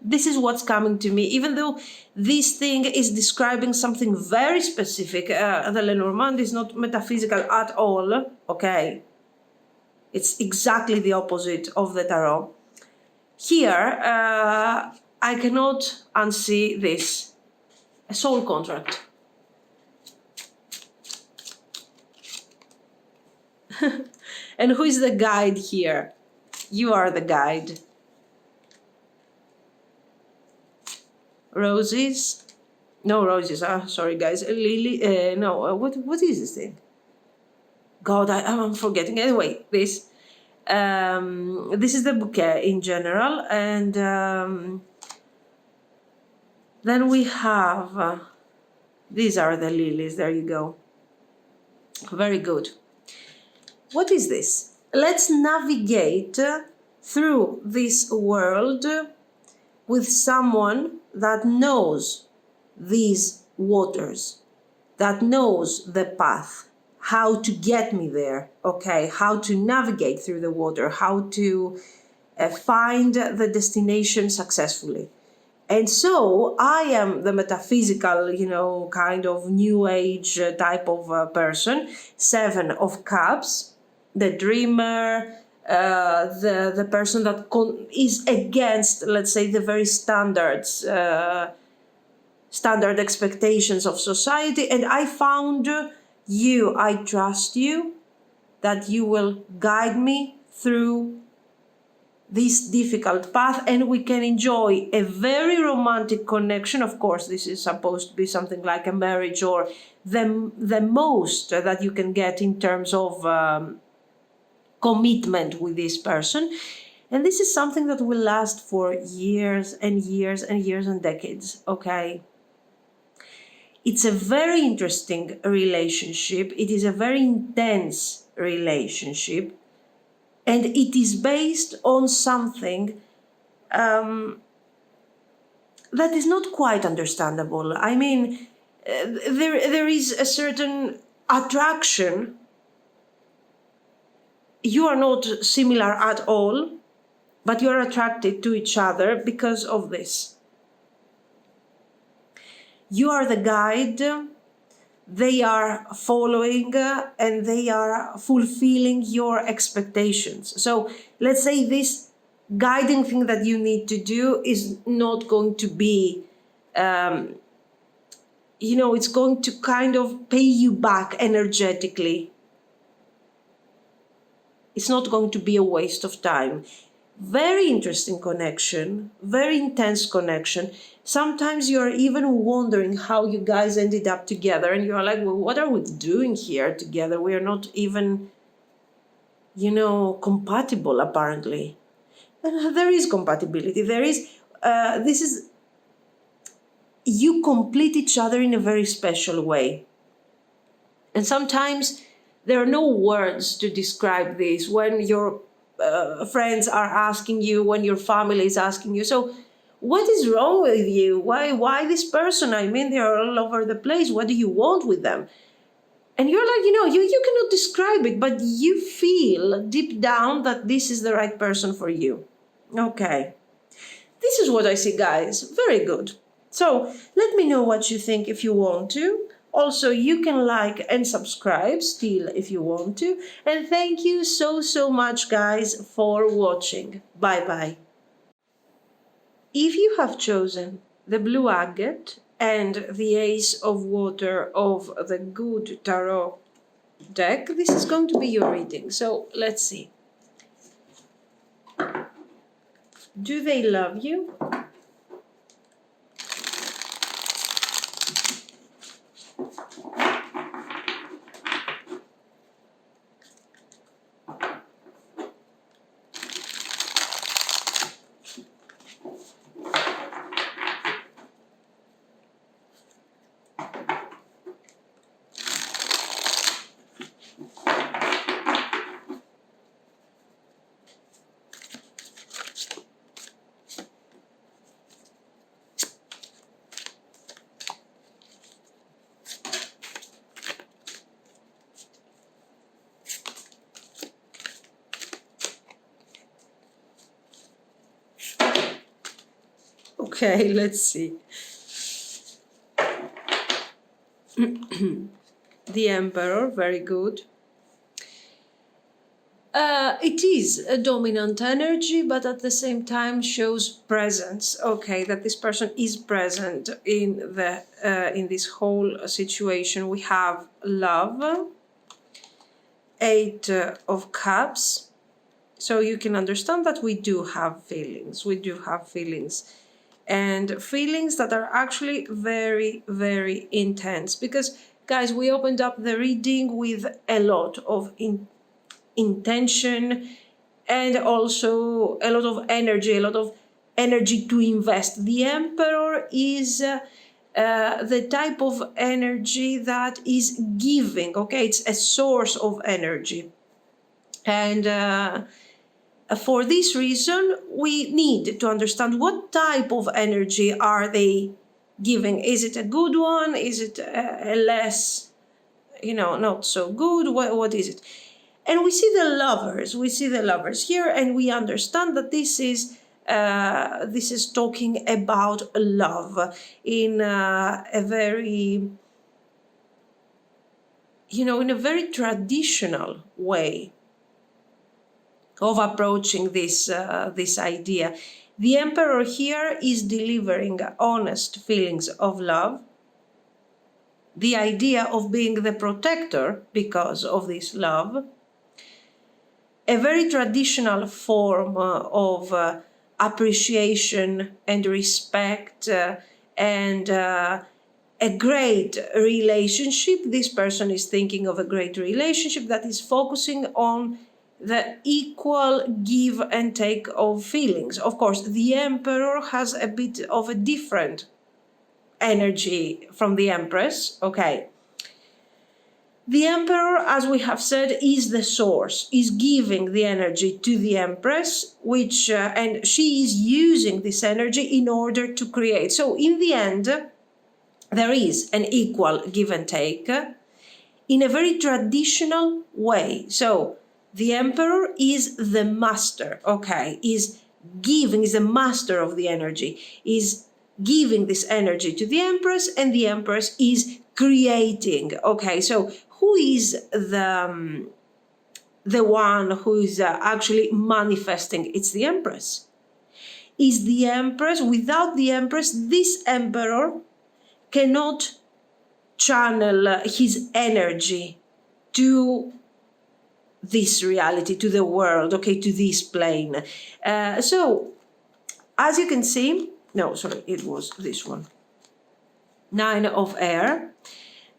This is what's coming to me, even though this thing is describing something very specific. The Lenormand is not metaphysical at all, okay? It's exactly the opposite of the tarot. Here, I cannot unsee this, a soul contract. And who is the guide here? You are the guide. Roses? No roses. Sorry, guys. Lily. No. What is this thing? God, I'm forgetting. Anyway, this. This is the bouquet in general, and then we have. These are the lilies. There you go. Very good. What is this? Let's navigate through this world with someone that knows these waters, that knows the path, how to get me there, okay, how to navigate through the water, how to find the destination successfully. And so I am the metaphysical, kind of new age type of person. 7 of Cups, the dreamer, the person that is against, let's say, the very standard expectations of society. And I found you. I trust you that you will guide me through this difficult path, and we can enjoy a very romantic connection. Of course, this is supposed to be something like a marriage, or the most that you can get in terms of commitment with this person. And this is something that will last for years and years and years and decades, okay? It's a very interesting relationship. It is a very intense relationship. And it is based on something that is not quite understandable. I mean, there is a certain attraction. You are not similar at all, but you are attracted to each other because of this. You are the guide. They are following and they are fulfilling your expectations. So let's say this guiding thing that you need to do is not going to be, it's going to kind of pay you back energetically. It's not going to be a waste of time. Very interesting connection, very intense connection. Sometimes you're even wondering how you guys ended up together, and you're like, well, what are we doing here together? We are not even, compatible, apparently. And there is compatibility. You complete each other in a very special way. And sometimes there are no words to describe this when your friends are asking you, when your family is asking you, so what is wrong with you? Why this person? I mean, they're all over the place. What do you want with them? And you're like, you cannot describe it, but you feel deep down that this is the right person for you. Okay. This is what I see, guys. Very good. So let me know what you think if you want to. Also, you can like and subscribe still if you want to. And thank you so much, guys, for watching. Bye-bye. If you have chosen the blue agate and the ace of water of the good tarot deck, this is going to be your reading. So let's see. Do they love you? Okay, let's see. The Emperor, very good. It is a dominant energy, but at the same time shows presence. Okay, that this person is present in this whole situation. We have love, 8 of Cups. So you can understand that we do have feelings. We do have feelings. And feelings that are actually very, very intense. Because, guys, we opened up the reading with a lot of intention and also a lot of energy to invest. The Emperor is the type of energy that is giving, okay? It's a source of energy. And for this reason, we need to understand what type of energy are they giving. Is it a good one? Is it a less, not so good? What is it? And we see the lovers here, and we understand that this is talking about love in a very, in a very traditional way of approaching this idea. The Emperor here is delivering honest feelings of love, the idea of being the protector because of this love, a very traditional form of appreciation and respect and a great relationship. This person is thinking of a great relationship that is focusing on the equal give and take of feelings. Of course, the Emperor has a bit of a different energy from the Empress. Okay. The Emperor, as we have said, is the source, is giving the energy to the Empress, which and she is using this energy in order to create. So in the end, there is an equal give and take in a very traditional way. So the Emperor is the master, okay, is the master of the energy, is giving this energy to the Empress, and the Empress is creating. Okay, so who is the one who is actually manifesting? It's the Empress. Is the Empress. Without the Empress, this Emperor cannot channel his energy to this reality, to the world, okay, to this plane. So, as you can see, no, sorry, it was this one. 9 of Air.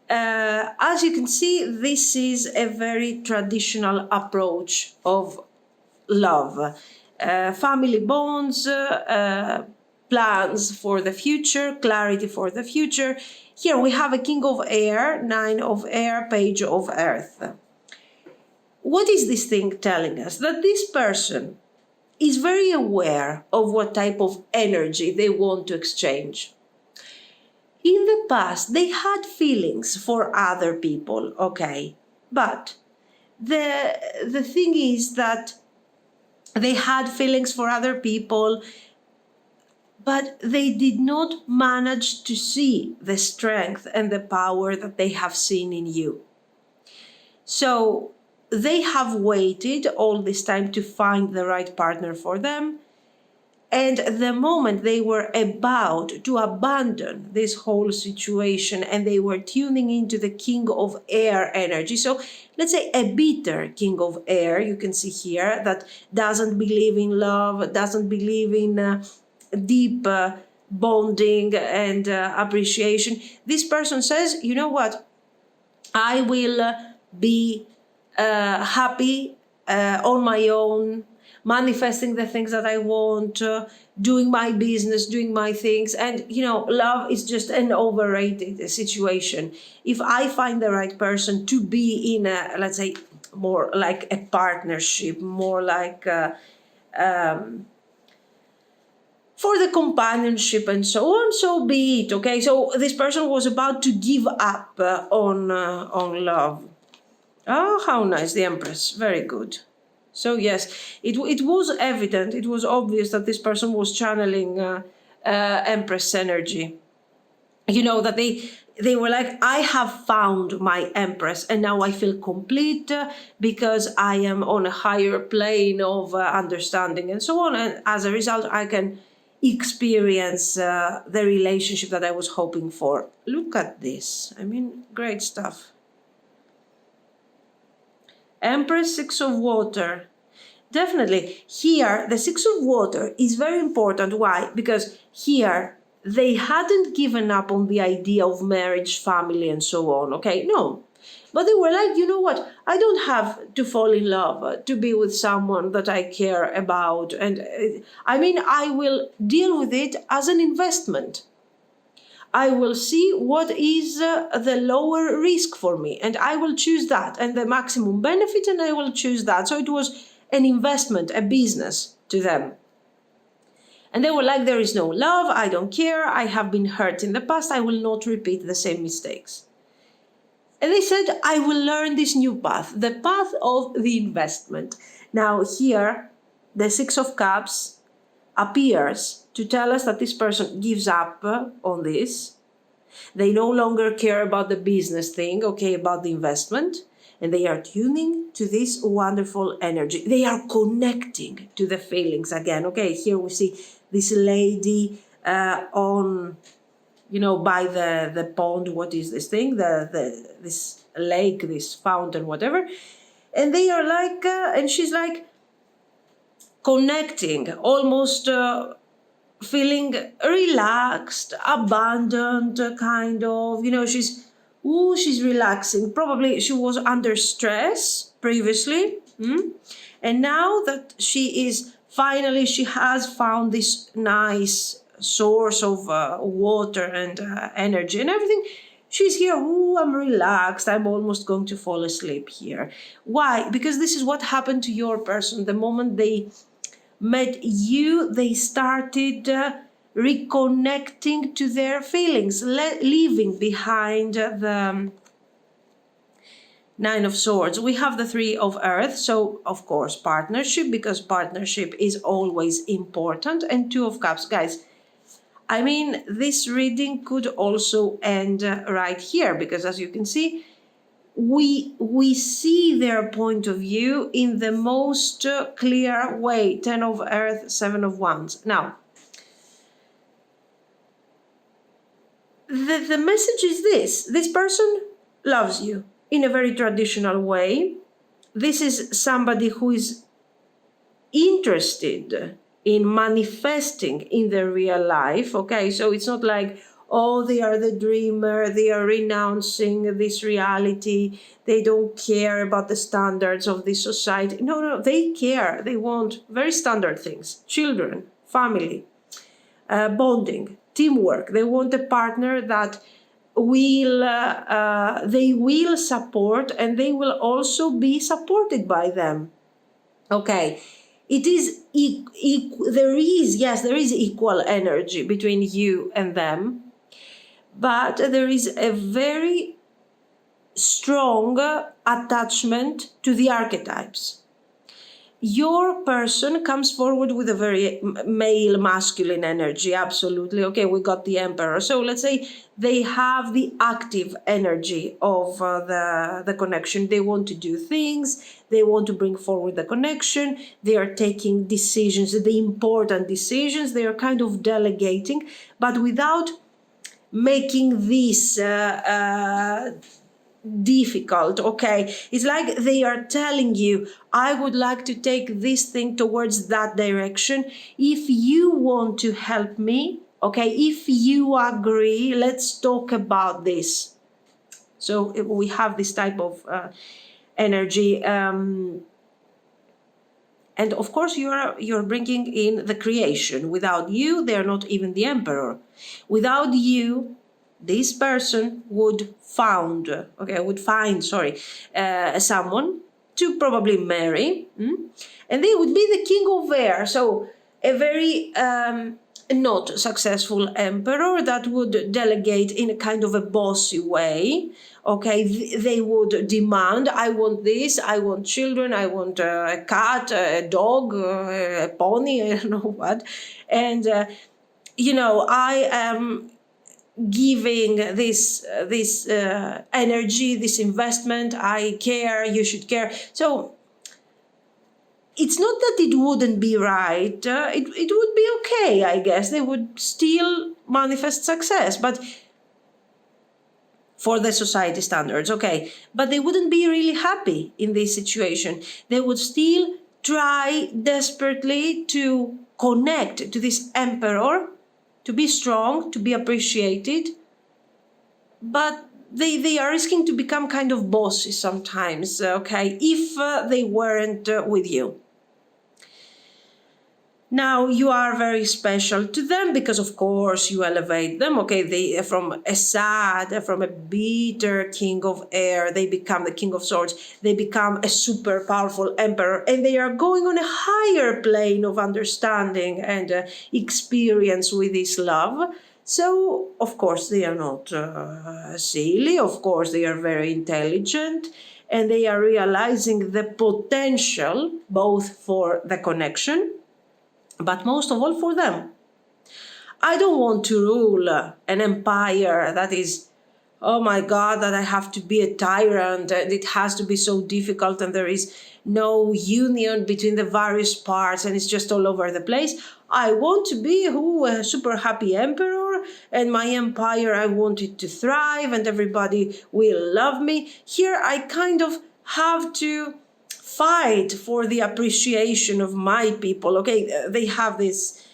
As you can see, this is a very traditional approach of love. Family bonds, plans for the future, clarity for the future. Here we have a King of Air, 9 of Air, Page of Earth. What is this thing telling us? That this person is very aware of what type of energy they want to exchange. In the past, they had feelings for other people, okay? But the thing is that they had feelings for other people, but they did not manage to see the strength and the power that they have seen in you. So they have waited all this time to find the right partner for them. And the moment they were about to abandon this whole situation and they were tuning into the King of Air energy, so let's say a bitter King of Air, you can see here, that doesn't believe in love, doesn't believe in deep bonding and appreciation. This person says, you know what, I will be happy on my own, manifesting the things that I want, doing my business, doing my things. And, love is just an overrated situation. If I find the right person to be in a, let's say, more like a partnership, more like for the companionship and so on, so be it, okay? So this person was about to give up on love. Oh, how nice, the Empress. Very good. So yes, it was evident, it was obvious that this person was channeling Empress energy. That they were like, I have found my Empress and now I feel complete because I am on a higher plane of understanding and so on. And as a result, I can experience the relationship that I was hoping for. Look at this. I mean, great stuff. Empress, 6 of Water. Definitely. Here, the 6 of Water is very important. Why? Because here, they hadn't given up on the idea of marriage, family, and so on. Okay? No. But they were like, you know what? I don't have to fall in love to be with someone that I care about. And I will deal with it as an investment. I will see what is the lower risk for me, and I will choose that, and the maximum benefit, and I will choose that. So it was an investment, a business to them. And they were like, there is no love, I don't care, I have been hurt in the past, I will not repeat the same mistakes. And they said, I will learn this new path, the path of the investment. Now here, the Six of Cups appears to tell us that this person gives up on this. They no longer care about the business thing, okay, about the investment, and they are tuning to this wonderful energy. They are connecting to the feelings again, okay. Here we see this lady on, by the pond. What is this thing? This lake, this fountain, whatever. And they are like, and she's like connecting, almost feeling relaxed, abandoned, kind of. She's relaxing. Probably she was under stress previously, and now that she has found this nice source of water and energy and everything. She's here. I'm relaxed. I'm almost going to fall asleep here. Why? Because this is what happened to your person. The moment they met you, they started reconnecting to their feelings, leaving behind the Nine of Swords. We have the Three of Earth, so of course partnership, because partnership is always important, and Two of Cups. Guys, I mean, this reading could also end right here, because as you can see, we see their point of view in the most clear way. 10 of Earth, 7 of Wands. Now, the message is this person loves you in a very traditional way. This is somebody who is interested in manifesting in their real life, okay? So it's not like, oh, they are the dreamer, they are renouncing this reality, they don't care about the standards of this society. No, they care. They want very standard things: children, family, bonding, teamwork. They want a partner that they will support, and they will also be supported by them. Okay, it is there is equal energy between you and them, but there is a very strong attachment to the archetypes. Your person comes forward with a very male, masculine energy, absolutely. Okay, we got the Emperor. So let's say they have the active energy of the connection. They want to do things. They want to bring forward the connection. They are taking decisions, the important decisions. They are kind of delegating, but without making this difficult. Okay, it's like they are telling you, I would like to take this thing towards that direction. If you want to help me, okay, if you agree, let's talk about this. So we have this type of energy, and of course you're bringing in the creation. Without you, they're not even the Emperor. Without you, this person would find someone to probably marry, and they would be the King of Air. So a very not successful Emperor that would delegate in a kind of a bossy way. Okay, they would demand, I want this, I want children, I want a cat, a dog, a pony, I don't know what, and I am giving this energy, this investment. I care, you should care. So it's not that it wouldn't be right. It would be okay, I guess. They would still manifest success, but for the society standards, okay. But they wouldn't be really happy in this situation. They would still try desperately to connect to this Emperor, to be strong, to be appreciated, but they are risking to become kind of bossy sometimes, okay, if they weren't with you. Now, you are very special to them because, of course, you elevate them. Okay, they from a bitter King of Air, they become the King of Swords. They become a super powerful Emperor, and they are going on a higher plane of understanding and experience with this love. So, of course, they are not silly. Of course, they are very intelligent, and they are realizing the potential both for the connection, but most of all for them. I don't want to rule an empire that is, oh my God, that I have to be a tyrant and it has to be so difficult and there is no union between the various parts and it's just all over the place. I want to be a super happy emperor, and my empire, I want it to thrive and everybody will love me. Here I kind of have to fight for the appreciation of my people. Okay, they have this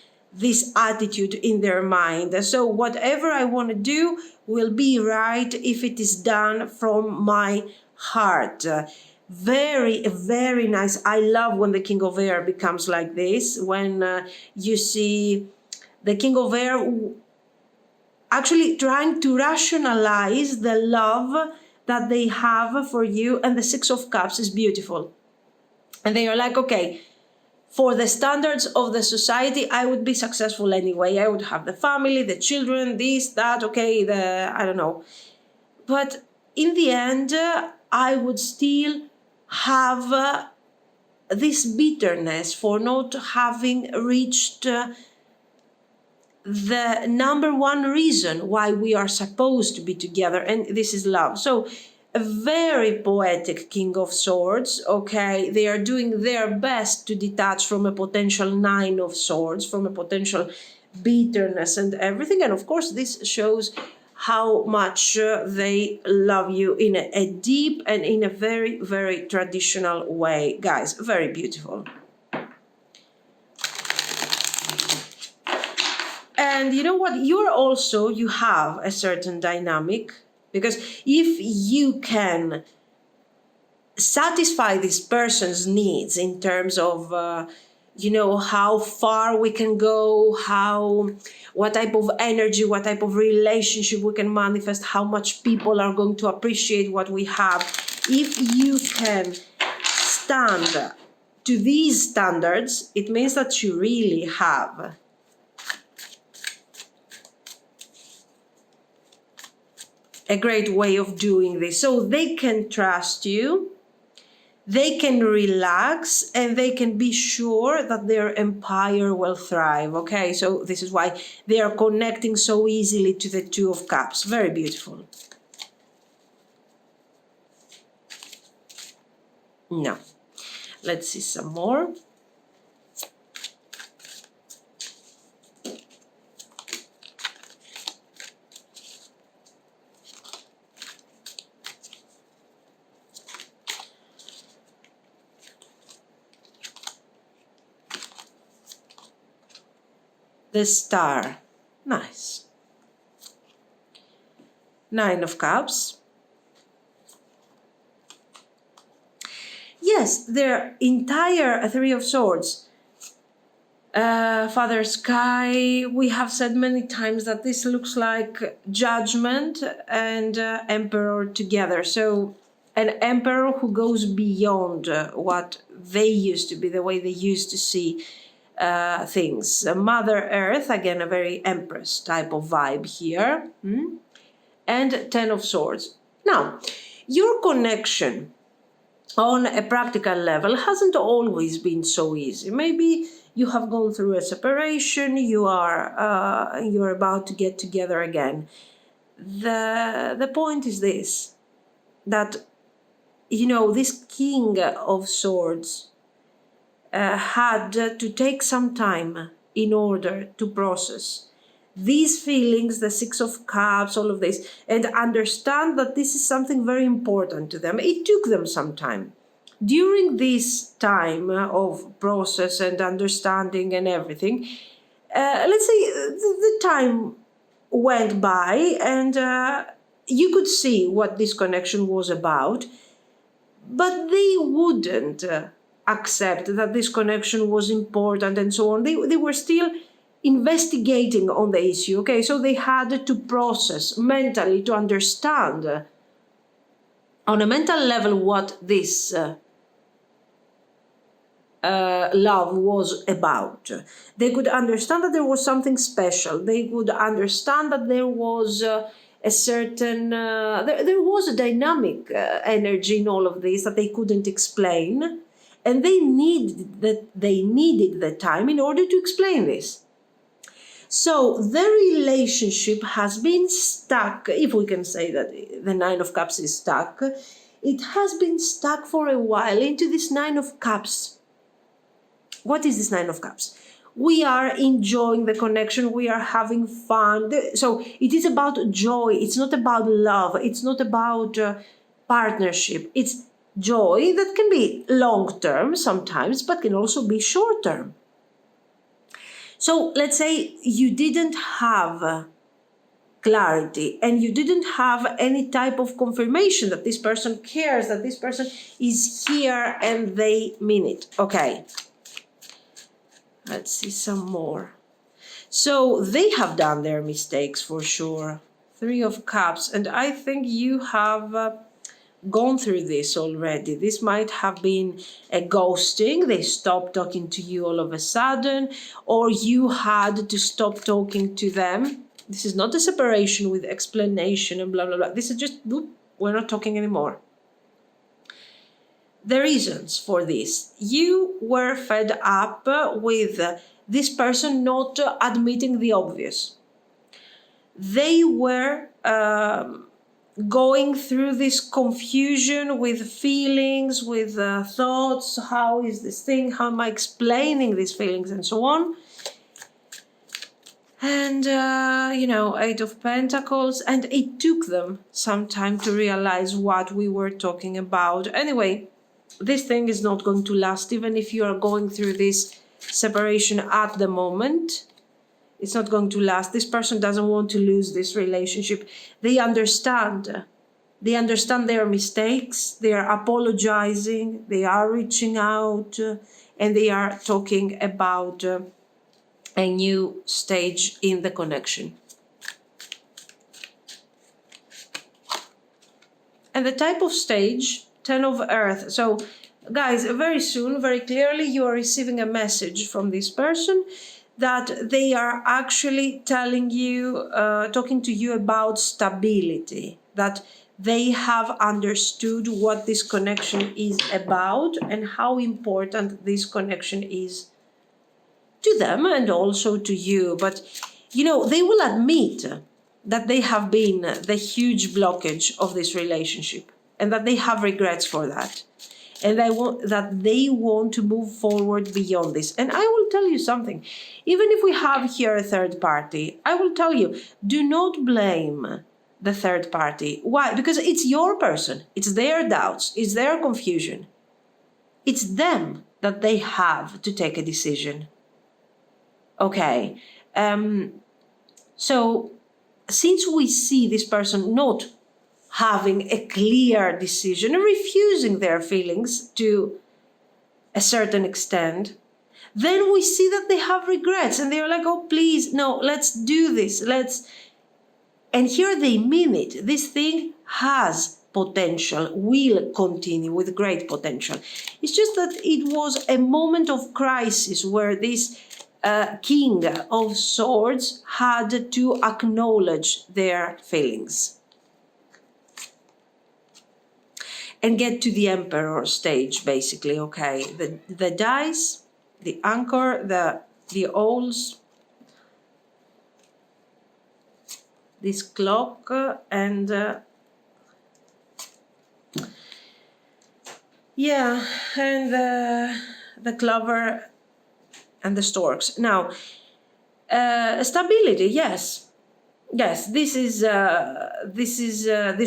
attitude in their mind. So whatever I want to do will be right if it is done from my heart. Very, very nice. I love when the King of Air becomes like this, when you see the King of Air actually trying to rationalize the love that they have for you, and the Six of Cups is beautiful. And they are like, okay, for the standards of the society, I would be successful anyway. I would have the family, the children, this, that, okay, I don't know. But in the end, I would still have this bitterness for not having reached the number one reason why we are supposed to be together, and this is love. So a very poetic King of Swords, okay? They are doing their best to detach from a potential Nine of Swords, from a potential bitterness and everything. And of course, this shows how much they love you in a deep and in a very, very traditional way. Guys, very beautiful. And you know what? You have a certain dynamic, because if you can satisfy this person's needs in terms of, how far we can go, what type of energy, what type of relationship we can manifest, how much people are going to appreciate what we have. If you can stand to these standards, it means that you really have a great way of doing this. So they can trust you, they can relax, and they can be sure that their empire will thrive. Okay, so this is why they are connecting so easily to the Two of Cups. Very beautiful. Now, let's see some more. The Star. Nice. Nine of Cups. Yes, their entire Three of Swords. Father Sky, we have said many times that this looks like Judgment and Emperor together. So an emperor who goes beyond what they used to be, the way they used to see things. Mother Earth, again, a very Empress type of vibe here. And Ten of Swords. Now, your connection on a practical level hasn't always been so easy. Maybe you have gone through a separation, you're about to get together again. The point is this, that this King of Swords had to take some time in order to process these feelings, the Six of Cups, all of this, and understand that this is something very important to them. It took them some time. During this time of process and understanding and everything, let's say the time went by and you could see what this connection was about, but they wouldn't accept that this connection was important and so on. They were still investigating on the issue, okay? So they had to process mentally, to understand on a mental level what this love was about. They could understand that there was something special. They could understand that there was a certain, there was a dynamic energy in all of this that they couldn't explain. And they needed the time in order to explain this. So the relationship has been stuck, if we can say that the Nine of Cups is stuck. It has been stuck for a while into this Nine of Cups. What is this Nine of Cups? We are enjoying the connection. We are having fun. So it is about joy. It's not about love. It's not about partnership. It's joy that can be long-term sometimes, but can also be short-term. So let's say you didn't have clarity and you didn't have any type of confirmation that this person cares, that this person is here and they mean it. Okay. Let's see some more. So they have done their mistakes for sure. Three of Cups. And I think you have gone through this already. This might have been a ghosting. They stopped talking to you all of a sudden, or you had to stop talking to them. This is not a separation with explanation and blah, blah, blah. This is just, whoop, we're not talking anymore. The reasons for this. You were fed up with this person not admitting the obvious. They were going through this confusion with feelings, with thoughts. How is this thing? How am I explaining these feelings and so on? And, Eight of Pentacles. And it took them some time to realize what we were talking about. Anyway, this thing is not going to last, even if you are going through this separation at the moment. It's not going to last. This person doesn't want to lose this relationship. They understand. They understand their mistakes. They are apologizing. They are reaching out. And they are talking about a new stage in the connection. And the type of stage, 10 of Earth. So, guys, very soon, very clearly, you are receiving a message from this person that they are actually telling you, talking to you about stability, that they have understood what this connection is about and how important this connection is to them and also to you. But, they will admit that they have been the huge blockage of this relationship and that they have regrets for that. And they want to move forward beyond this. And I will tell you something. Even if we have here a third party, I will tell you, do not blame the third party. Why? Because it's your person. It's their doubts. It's their confusion. It's them that they have to take a decision. Okay. So since we see this person not having a clear decision, refusing their feelings to a certain extent, then we see that they have regrets and they're like, oh, please, no, let's do this. And here they mean it. This thing has potential, will continue with great potential. It's just that it was a moment of crisis where this King of Swords had to acknowledge their feelings and get to the Emperor stage, basically. Okay, the dice, the anchor, the owls, this clock, and and the clover and the storks. Now, stability, yes. Yes, this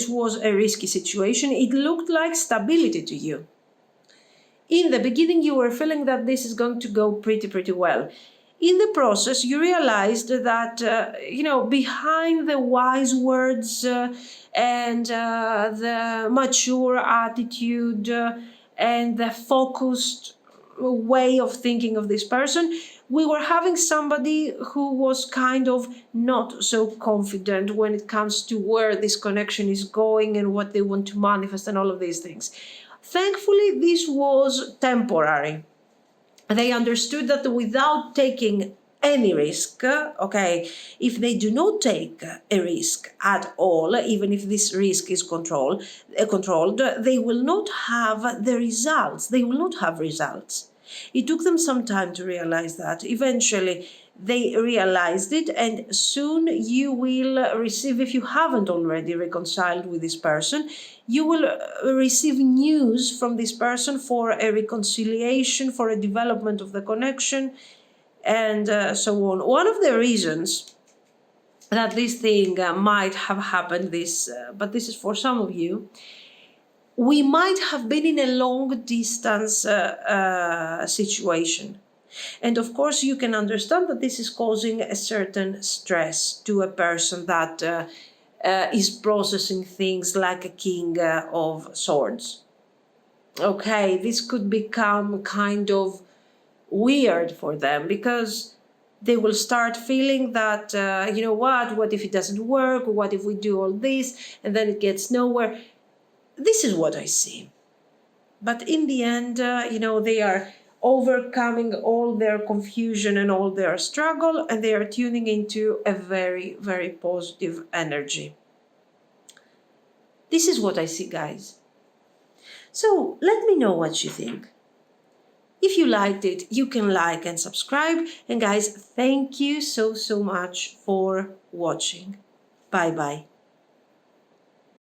was a risky situation. It looked like stability to you. In the beginning, you were feeling that this is going to go pretty well. In the process, you realized that, behind the wise words and the mature attitude and the focused way of thinking of this person, we were having somebody who was kind of not so confident when it comes to where this connection is going and what they want to manifest and all of these things. Thankfully, this was temporary. They understood that without taking any risk, okay, if they do not take a risk at all, even if this risk is controlled, they will not have the results. They will not have results. It took them some time to realize that. Eventually, they realized it, and soon you will receive, if you haven't already reconciled with this person, you will receive news from this person for a reconciliation, for a development of the connection, and so on. One of the reasons that this thing might have happened, but this is for some of you, we might have been in a long distance situation. And of course, you can understand that this is causing a certain stress to a person that is processing things like a king of swords. Okay, this could become kind of weird for them because they will start feeling that, you know what if it doesn't work? What if we do all this and then it gets nowhere? This is what I see. But in the end, they are overcoming all their confusion and all their struggle, and they are tuning into a very, very positive energy. This is what I see, guys. So let me know what you think. If you liked it, you can like and subscribe. And guys, thank you so, so much for watching. Bye bye.